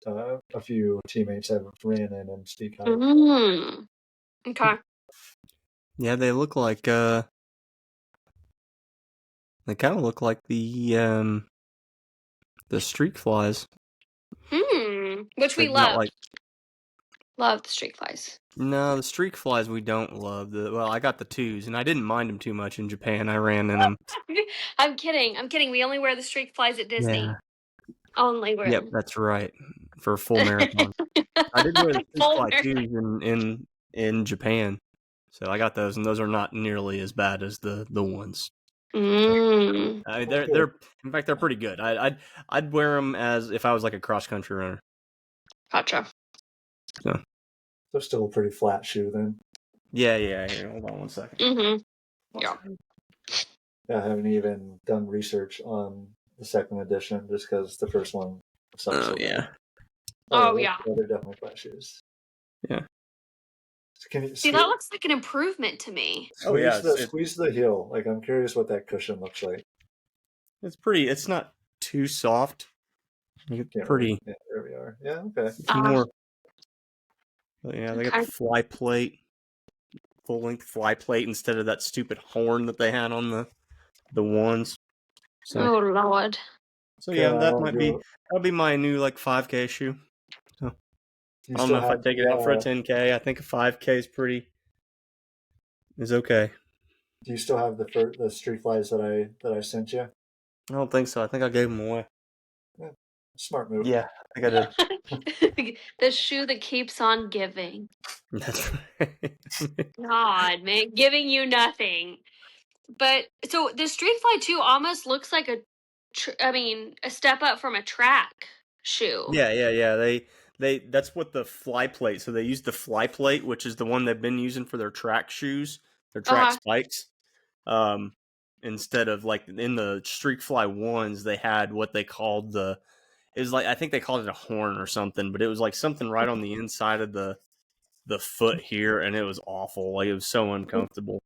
a few teammates have ran in and speak highly. Okay. Yeah, they look like they kind of look like the streak flies. Which we love. Love the streak flies. No, the streak flies we don't love. I got the 2s, and I didn't mind them too much in Japan. I ran in them. I'm kidding. We only wear the streak flies at Disney. Yeah. Only wear Yep, them. that's right. For a full marathon. I did wear the streak fly 2s in Japan. So I got those, and those are not nearly as bad as the ones. I mean, they're in fact they're pretty good. I'd wear them as if I was like a cross country runner. Gotcha. So they're still a pretty flat shoe then. Yeah. Here, hold on one second. Yeah. I haven't even done research on the second edition just because the first one sucks. Oh yeah. Yeah. They're definitely flat shoes. Yeah. Can you see? That looks like an improvement to me. Squeeze the heel. I'm curious what that cushion looks like. It's pretty. It's not too soft. It's pretty. Yeah, there we are. Yeah. Okay. More. Yeah, they got the fly plate, full length fly plate instead of that stupid horn that they had on the ones. So, oh Lord. So yeah, that'll be my new 5K shoe. So I don't know if I take it out for a 10K. I think a 5K is okay. Do you still have the streak flies that I sent you? I don't think so. I think I gave them away. Yeah. Smart move. Yeah, I think I did. The shoe that keeps on giving. That's right. God, man, giving you nothing. But so the Street Fly 2 almost looks like a step up from a track shoe. Yeah. That's what the fly plate. So they use the fly plate, which is the one they've been using for their track shoes, their track spikes. Instead of like in the Streak Fly ones, they had what they called it was like, I think they called it a horn or something, but it was like something right on the inside of the foot here, and it was awful. Like, it was so uncomfortable.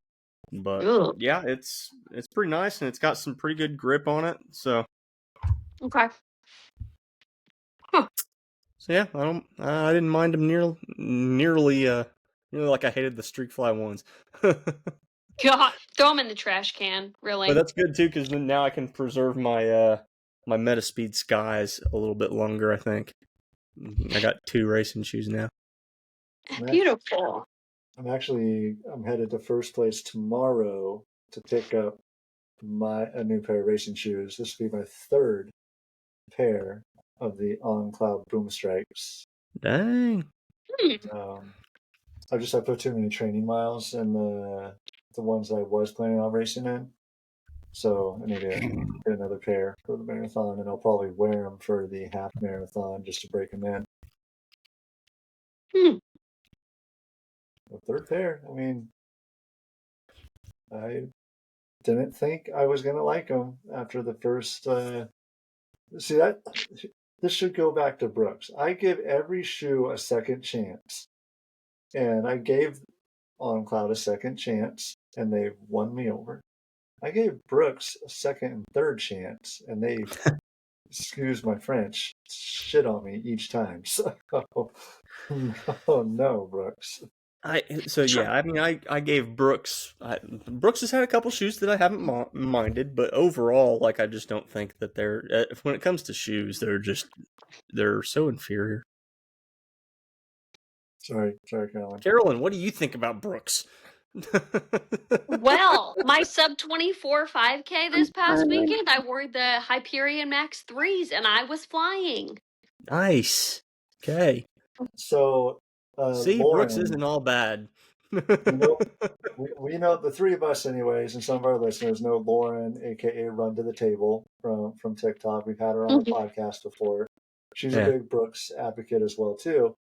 But Ugh. yeah, it's pretty nice, and it's got some pretty good grip on it. So Okay. so yeah, I didn't mind them nearly like I hated the Streak Fly ones. God, throw them in the trash can. Really. But that's good too, because then now I can preserve my my Metaspeed Skies a little bit longer. I think I got 2 racing shoes now. Beautiful. I'm headed to First Place tomorrow to pick up a new pair of racing shoes. This will be my 3rd pair of the On Cloud Boom Strikes. Dang. I put too many training miles in the ones I was planning on racing in. So I need to get another pair for the marathon, and I'll probably wear them for the half marathon just to break them in. The 3rd pair, I mean, I didn't think I was going to like them after the first. See, this should go back to Brooks. I give every shoe a second chance, and I gave On Cloud a second chance, and they won me over. I gave Brooks a 2nd and 3rd chance, and they, excuse my French, shit on me each time. So, oh no, Brooks. I gave Brooks. Brooks has had a couple shoes that I haven't minded, but overall, like, I just don't think that they're when it comes to shoes, they're so inferior. Sorry, Carolyn. Carolyn, what do you think about Brooks? Well, my sub 24 5K this past weekend, I wore the Hyperion Max 3s, and I was flying. Nice. Okay. So, see, Lauren, Brooks isn't all bad. we know, the 3 of us anyways, and some of our listeners know Lauren, aka Run to the Table from TikTok. We've had her on the podcast before. She's a big Brooks advocate as well too,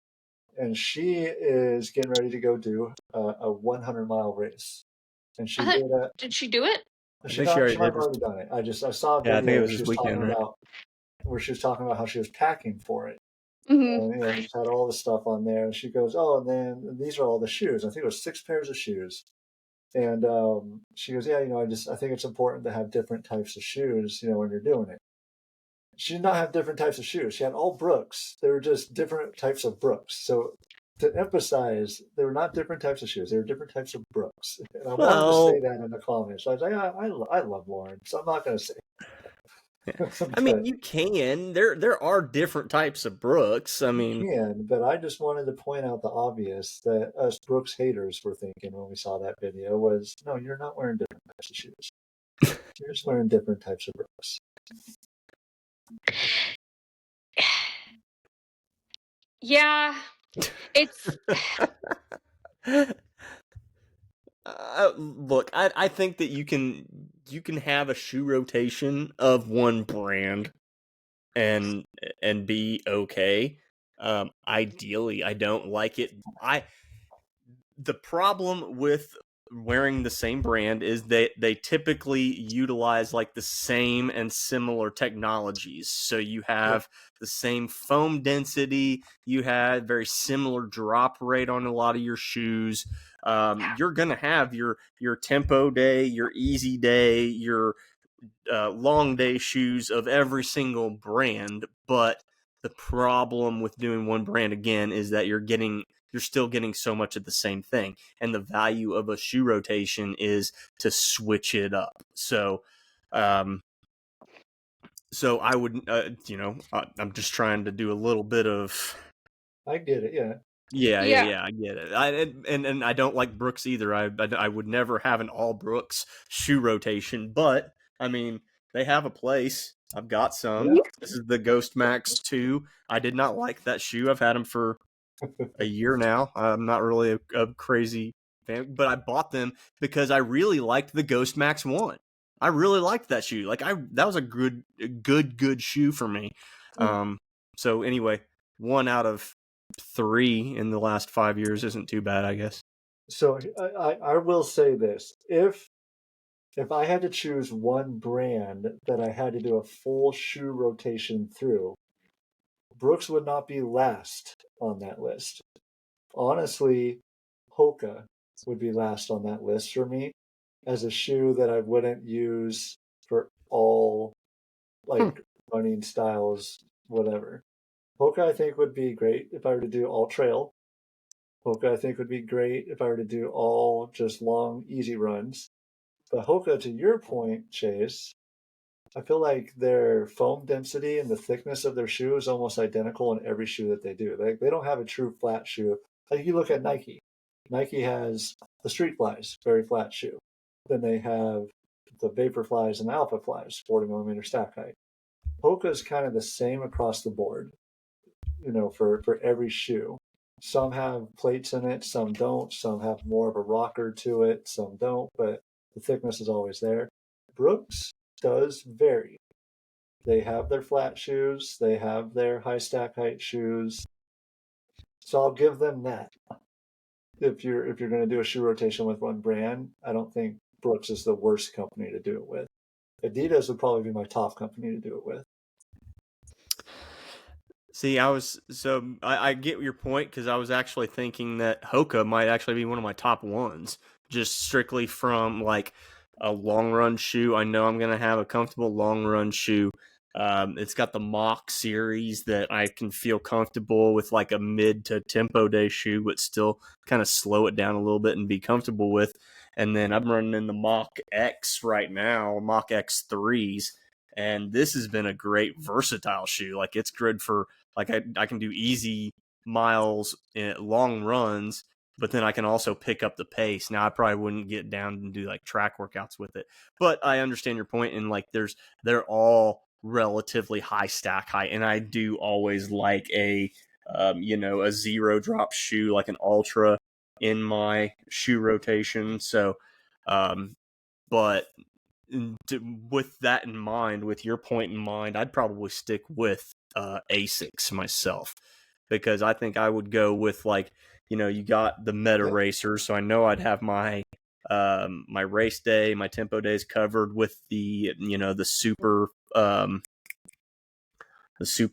and she is getting ready to go do a 100-mile race. And she did she do it? She might have already done it. I saw a video I think it was this weekend, right? Where she was talking about how she was packing for it. Mm-hmm. And she had all the stuff on there, and she goes, "Oh, and then these are all the shoes. I think it was 6 pairs of shoes." And she goes, "Yeah, I think it's important to have different types of shoes, when you're doing it." She did not have different types of shoes. She had all Brooks. They were just different types of Brooks. So to emphasize, they were not different types of shoes. They were different types of Brooks. And I wanted to say that in the comments. So I was like, I love Lauren, so I'm not going to say. I mean, you can. There are different types of Brooks. I mean, you can, but I just wanted to point out the obvious that us Brooks haters were thinking when we saw that video was, no, you're not wearing different types of shoes. You're just wearing different types of Brooks. Yeah, it's. Look, I think that you can have a shoe rotation of one brand and be okay. Ideally, I don't like it. The problem with wearing the same brand is that they typically utilize like the same and similar technologies. So you have the same foam density, you have very similar drop rate on a lot of your shoes. You're gonna have your tempo day, your easy day, your long day shoes of every single brand, but the problem with doing one brand again is that you're still getting so much of the same thing, and the value of a shoe rotation is to switch it up. So I would I'm just trying to do a little bit of. I get it, yeah. Yeah, I get it. And I don't like Brooks either. I would never have an all Brooks shoe rotation, but I mean, they have a place. I've got some. Yeah. This is the Ghost Max 2. I did not like that shoe. I've had them for a year now. I'm not really a crazy fan, but I bought them because I really liked the Ghost Max 1. I really liked that shoe. That was a good shoe for me. So anyway, 1 out of 3 in the last 5 years isn't too bad, I guess. So I will say this: if I had to choose one brand that I had to do a full shoe rotation through, Brooks would not be last on that list. Honestly, Hoka would be last on that list for me as a shoe that I wouldn't use for all like running styles, whatever. Hoka I think would be great if I were to do all trail. Hoka I think would be great if I were to do all just long, easy runs. But Hoka, to your point, Chase, I feel like their foam density and the thickness of their shoe is almost identical in every shoe that they do. They don't have a true flat shoe. Like you look at Nike. Nike has the Street Flies, very flat shoe. Then they have the Vapor Flies and Alpha Flies, 40 millimeter stack height. Hoka is kind of the same across the board, for every shoe. Some have plates in it, some don't. Some have more of a rocker to it, some don't, but the thickness is always there. Brooks does vary. They have their flat shoes, they have their high stack height shoes. So I'll give them that. If you're going to do a shoe rotation with one brand, I don't think Brooks is the worst company to do it with. Adidas would probably be my top company to do it with. See, I get your point because I was actually thinking that Hoka might actually be one of my top ones, just strictly from like a long run shoe. I know I'm gonna have a comfortable long run shoe. It's got the Mach series that I can feel comfortable with, like a mid to tempo day shoe, but still kind of slow it down a little bit and be comfortable with. And then I'm running in the Mach X right now, Mach X3s. And this has been a great versatile shoe. Like it's good for like I can do easy miles in long runs, but then I can also pick up the pace. Now I probably wouldn't get down and do like track workouts with it, but I understand your point. And like they're all relatively high stack height, and I do always like a zero drop shoe, like an ultra in my shoe rotation. So, but with that in mind, with your point in mind, I'd probably stick with ASICS myself, because I think I would go with like, you got the meta racers, so I know I'd have my my race day, my tempo days covered with the the super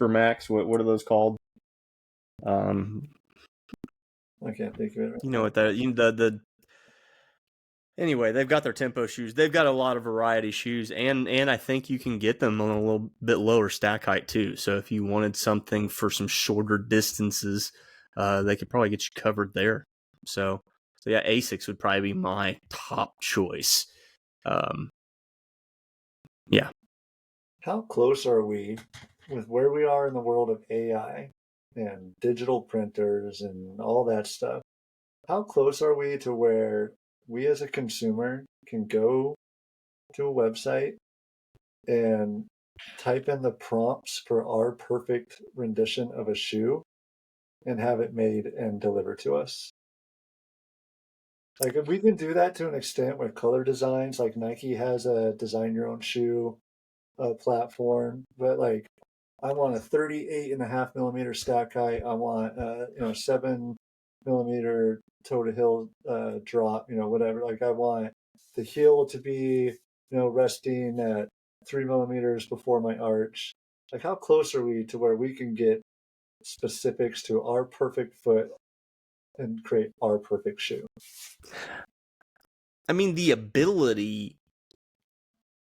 max. What are those called? I can't think of it. You know what that the Anyway, they've got their tempo shoes. They've got a lot of variety shoes, and I think you can get them on a little bit lower stack height too. So if you wanted something for some shorter distances, they could probably get you covered there. So yeah, ASICS would probably be my top choice. Yeah. How close are we with where we are in the world of AI and digital printers and all that stuff? How close are we to where we as a consumer can go to a website and type in the prompts for our perfect rendition of a shoe and have it made and delivered to us? Like, if we can do that to an extent with color designs, like Nike has a design your own shoe platform, but like I want a 38.5 millimeter stack height. I want 7 millimeter toe to heel drop, whatever. Like I want the heel to be, resting at 3 millimeters before my arch. Like how close are we to where we can get specifics to our perfect foot and create our perfect shoe? I mean, the ability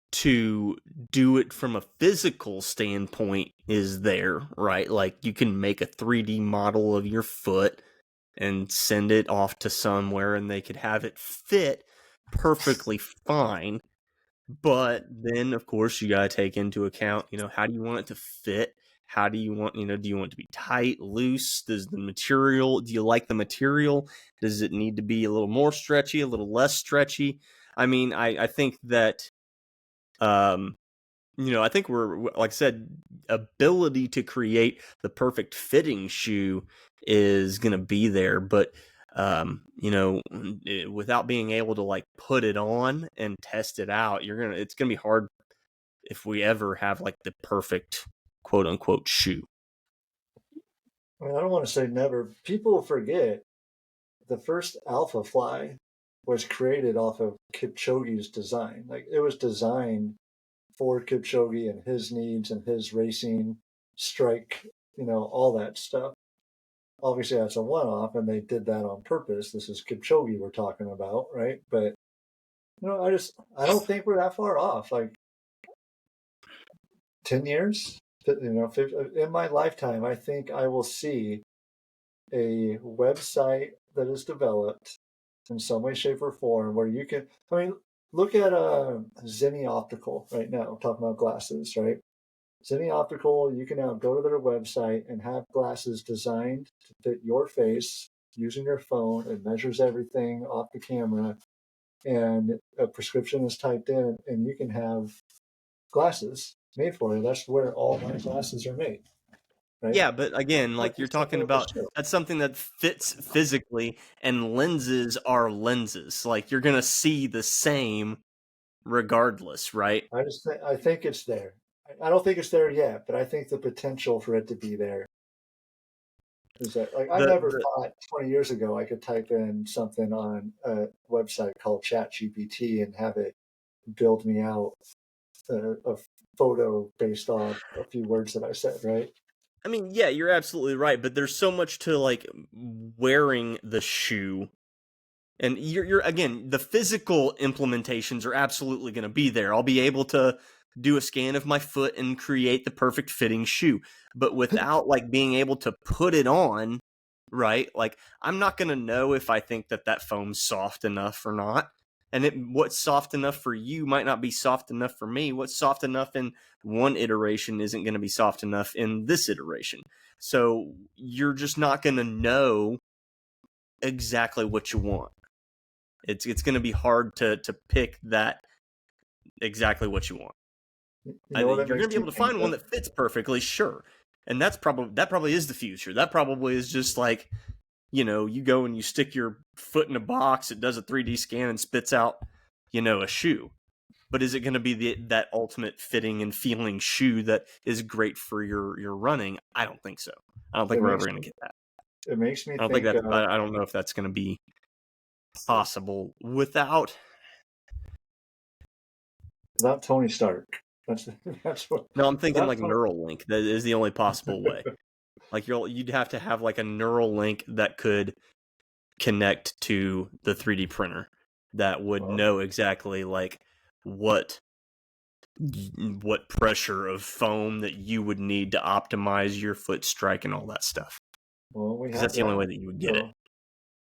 to do it from a physical standpoint is there, right? Like you can make a 3D model of your foot and send it off to somewhere and they could have it fit perfectly fine. But then of course you got to take into account, how do you want it to fit? How do you want, do you want it to be tight, loose? Do you like the material? Does it need to be a little more stretchy, a little less stretchy? I mean, I think that I think we're, like I said, ability to create the perfect fitting shoe is going to be there, but without being able to like put it on and test it out, it's going to be hard if we ever have like the perfect quote unquote shoe. I mean, I don't want to say never. People forget the first Alpha Fly was created off of Kipchoge's design. Like it was designed for Kipchoge and his needs and his racing strike, all that stuff. Obviously, that's a one-off, and they did that on purpose. This is Kipchoge we're talking about, right? But I don't think we're that far off. Like 10 years, 50, in my lifetime, I think I will see a website that is developed in some way, shape, or form where you can. I mean, look at Zenni Optical right now. Talking about glasses, right? Zenni Optical, you can now go to their website and have glasses designed to fit your face using your phone. It measures everything off the camera, and a prescription is typed in, and you can have glasses made for you. That's where all my glasses are made, right? Yeah, but again, like you're It's something talking with the about, show. that's something that fits physically, and lenses are lenses. Like you're gonna see the same regardless, right? I think it's there. I don't think it's there yet, but I think the potential for it to be there is that. Like I never The thought 20 years ago I could type in something on a website called ChatGPT and have it build me out a photo based off a few words that I said, right? I mean, yeah, you're absolutely right, but there's so much to like wearing the shoe. And you're again, the physical implementations are absolutely going to be there. I'll be able to do a scan of my foot and create the perfect fitting shoe, but without like being able to put it on, right? Like I'm not going to know if I think that foam's soft enough or not. And what's soft enough for you might not be soft enough for me. What's soft enough in one iteration isn't going to be soft enough in this iteration. So you're just not going to know exactly what you want. It's going to be hard to pick that exactly what you want. You're going to be able to find one that fits perfectly, sure. And that probably is the future. That probably is just like, you go and you stick your foot in a box, it does a 3D scan and spits out, a shoe. But is it going to be that ultimate fitting and feeling shoe that is great for your running? I don't think so. I don't think we're ever going to get that. It makes me I don't think. think that. I don't know if that's going to be possible without Tony Stark. That's what. No, I'm thinking like Neuralink. That is the only possible way. Like you'd have to have like a Neuralink that could connect to the 3D printer that would know exactly like what pressure of foam that you would need to optimize your foot strike and all that stuff. Well, because that's the only way that you would get it.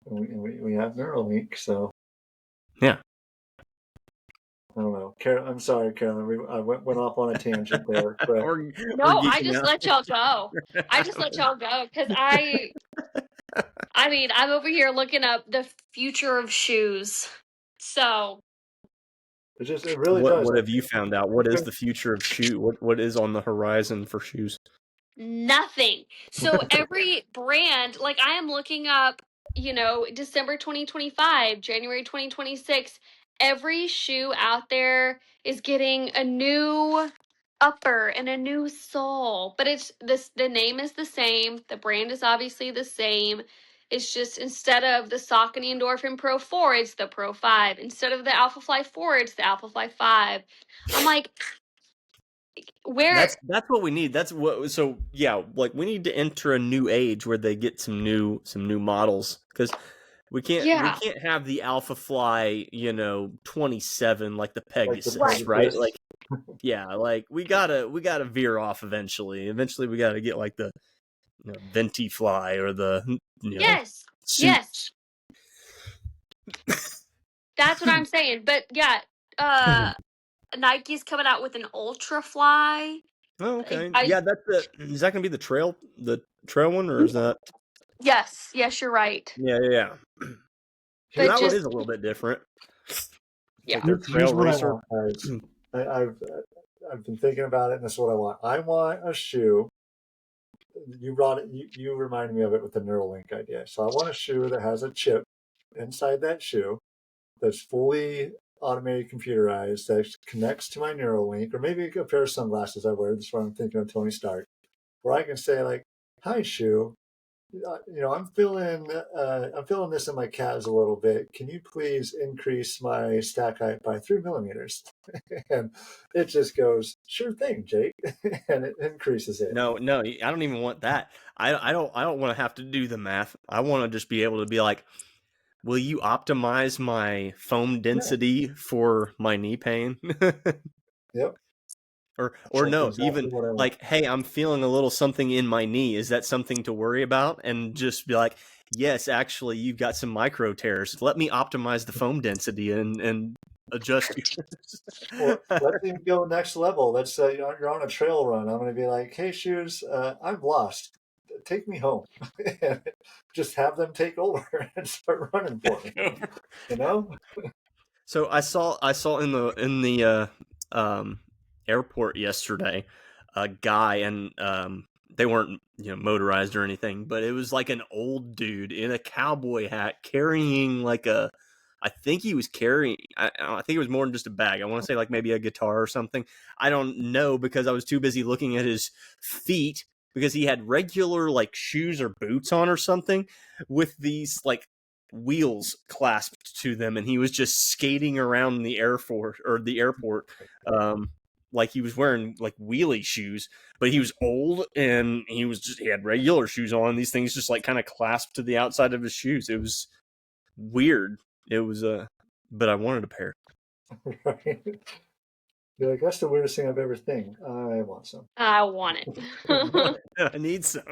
We have Neuralink, so Yeah. I don't know. I'm sorry, Carolyn. I went off on a tangent there. But no, I just let y'all go. I just let y'all go because I mean, I'm over here looking up the future of shoes. So it really does. What have you found out? What is the future of shoe? What is on the horizon for shoes? Nothing. So every brand, like I am looking up, December 2025, January 2026, every shoe out there is getting a new upper and a new sole. But the name is the same. The brand is obviously the same. It's just instead of the Saucony Endorphin Pro 4, it's the Pro 5. Instead of the Alpha Fly 4, it's the Alpha Fly 5. I'm like, that's what we need. That's what. So yeah, like we need to enter a new age where they get some new models because we can't have the Alpha Fly 27 like the Pegasus, right? Like yeah, like we gotta veer off eventually. Eventually we gotta get like the Venti Fly or the yes. That's what I'm saying. But yeah, Nike's coming out with an Ultra Fly. Oh, okay. Is that gonna be the trail one, or is that? Yes, you're right. Yeah. But that one is a little bit different. Yeah, like their trail racer. I've been thinking about it, and this is what I want. I want a shoe. You brought it. You reminded me of it with the Neuralink idea. So I want a shoe that has a chip inside that shoe that's fully automated, computerized, that connects to my Neuralink, or maybe a pair of sunglasses I wear. That's what I'm thinking of Tony Stark, where I can say like, "Hi, shoe. I'm feeling this in my calves a little bit. Can you please increase my stack height by 3 millimeters? And it just goes, sure thing, Jake, and it increases it. No, I don't even want that. I don't want to have to do the math. I want to just be able to be like, will you optimize my foam density for my knee pain? Yep. Or That's no, exactly even what I want. like, hey, I'm feeling a little something in my knee. Is that something to worry about? And just be like, yes, actually, you've got some micro tears. Let me optimize the foam density and adjust yours. Or let's even go next level. Let's say you're on a trail run. I'm going to be like, hey, shoes, I'm lost. Take me home. And just have them take over and start running for me. You know? So I saw in the airport yesterday a guy, and they weren't motorized or anything, but it was like an old dude in a cowboy hat carrying like a, I think he was carrying, I think it was more than just a bag. I want to say like maybe a guitar or something. I don't know, because I was too busy looking at his feet, because he had regular like shoes or boots on or something with these like wheels clasped to them, and he was just skating around the airport like he was wearing like wheelie shoes, but he was old and he had regular shoes on. These things just like kind of clasped to the outside of his shoes. It was weird. It was but I wanted a pair. Right? You're like, that's the weirdest thing I've ever seen. I want some. I want it. I need some.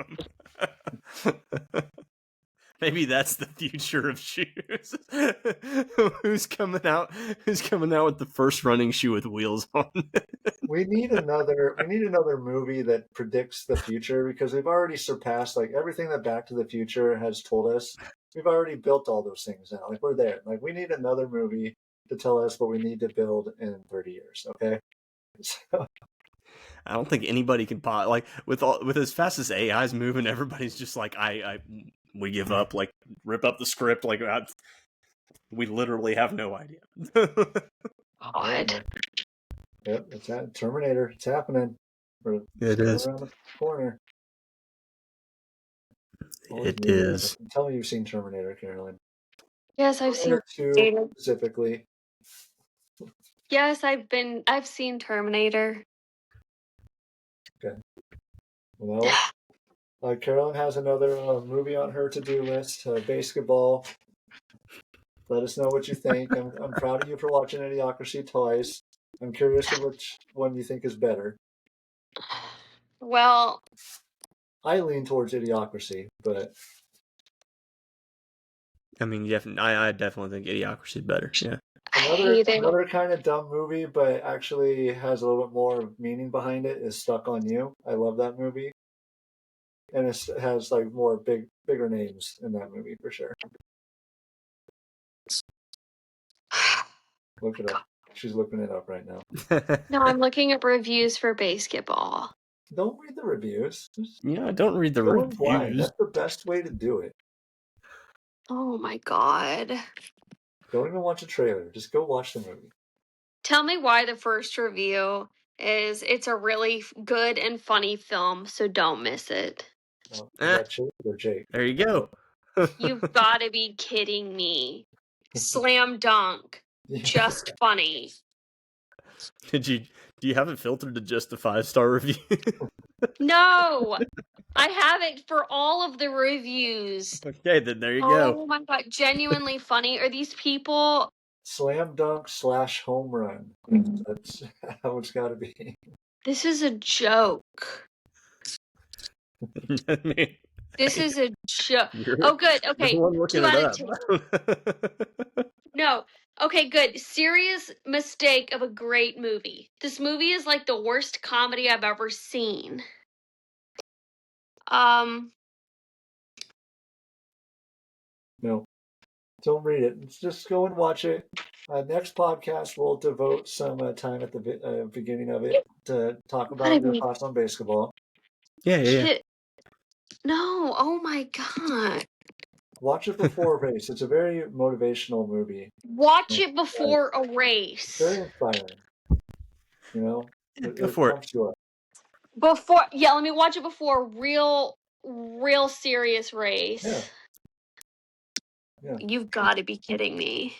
Maybe that's the future of shoes. Who's coming out with the first running shoe with wheels on it? We need another movie that predicts the future, because we've already surpassed like everything that Back to the Future has told us. We've already built all those things now. Like, we're there. Like, we need another movie to tell us what we need to build in 30 years. Okay. So, I don't think anybody can like with as fast as AI's moving, everybody's just like, we give up, like rip up the script, like we literally have no idea. God. Yep, it's Terminator. It's happening. It is around the corner. It is. Tell me you've seen Terminator, Carolyn. Yes, I've seen Terminator 2 specifically. Yes, I've seen Terminator. Okay. Well, Carolyn has another movie on her to-do list, basketball. Let us know what you think. I'm proud of you for watching Idiocracy twice. I'm curious of which one you think is better. Well, I lean towards Idiocracy, but I mean, I definitely think Idiocracy is better. Yeah. Another kind of dumb movie, but actually has a little bit more meaning behind it, is Stuck on You. I love that movie. And it has like more bigger names in that movie for sure. Look it up. She's looking it up right now. No, I'm looking up reviews for basketball. Don't read the reviews. Yeah, don't read the reviews. Blind. That's the best way to do it. Oh my God. Don't even watch a trailer. Just go watch the movie. Tell me why the first review is it's a really good and funny film, so don't miss it. Well, is that Jake or Jake? There you go. You've got to be kidding me. Slam dunk. Yeah. Just funny. Do you have it filtered to just a 5-star review? No, I have it for all of the reviews. Okay, then there you go. Oh my God, genuinely funny. Are these people? Slam dunk / home run. That's how it's got to be. This is a joke. This is a joke. Oh, good. Okay, 2 out of 10. No. Okay, good. Serious mistake of a great movie. This movie is like the worst comedy I've ever seen. No. Don't read it. Just go and watch it. Next podcast, we'll devote some time at the beginning of it to talk about your thoughts on basketball. Yeah. No. Oh my God. Watch it before a race. It's a very motivational movie. Watch it before a race. Very inspiring. Go for it. Let me watch it before real real serious race. Yeah. Yeah. You've got to be kidding me.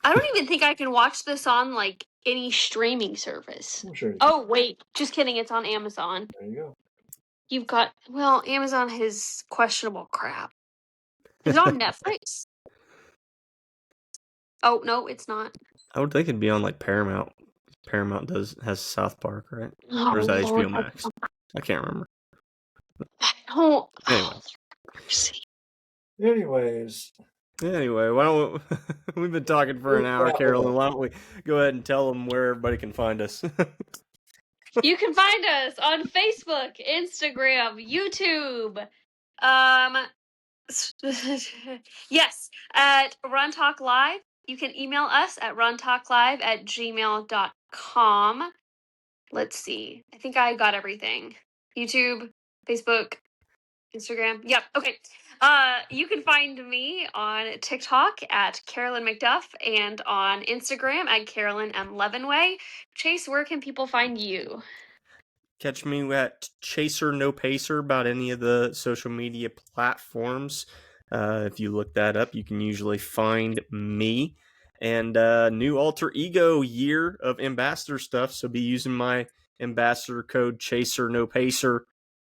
I don't even think I can watch this on like any streaming service. I'm sure. Oh wait, just kidding. It's on Amazon. There you go. You've got Amazon has questionable crap. Is it on Netflix? Oh no, it's not. I would think it'd be on like Paramount. Paramount has South Park, right? Oh, Or is that Lord. HBO Max? I can't remember. Oh, Anyway. Anyways, Why don't we've been talking for an hour, Carolyn. Why don't we go ahead and tell them where everybody can find us? you can find us on Facebook, Instagram, YouTube. Yes, at Run Talk Live. You can email us at runtalklive@gmail.com. Let's see. I think I got everything. YouTube, Facebook, Instagram. Yep. Okay. You can find me on TikTok at Carolyn McDuff and on Instagram at Carolyn M. Levenway. Chase, where can people find you? Catch me at Chaser No Pacer about any of the social media platforms. If you look that up, you can usually find me. And new alter ego year of ambassador stuff, so be using my ambassador code Chaser No Pacer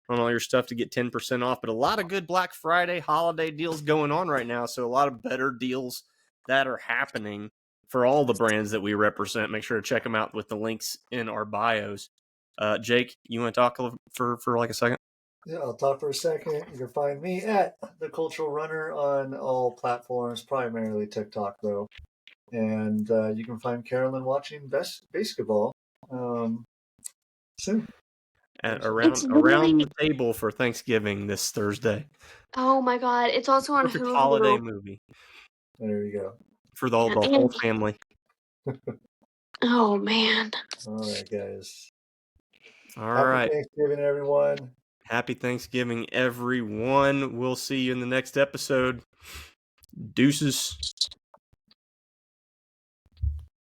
on all your stuff to get 10% off. But a lot of good Black Friday holiday deals going on right now, so a lot of better deals that are happening for all the brands that we represent. Make sure to check them out with the links in our bios. Jake, you want to talk for like a second? Yeah, I'll talk for a second. You can find me at The Cultural Runner on all platforms, primarily TikTok, though. And you can find Carolyn watching basketball soon. Around the table for Thanksgiving this Thursday. Oh my God! It's also on Perfect Hulu. holiday movie. There you go. For the whole family. Oh man! All right, guys. Happy Thanksgiving, everyone. Happy Thanksgiving, everyone. We'll see you in the next episode. Deuces.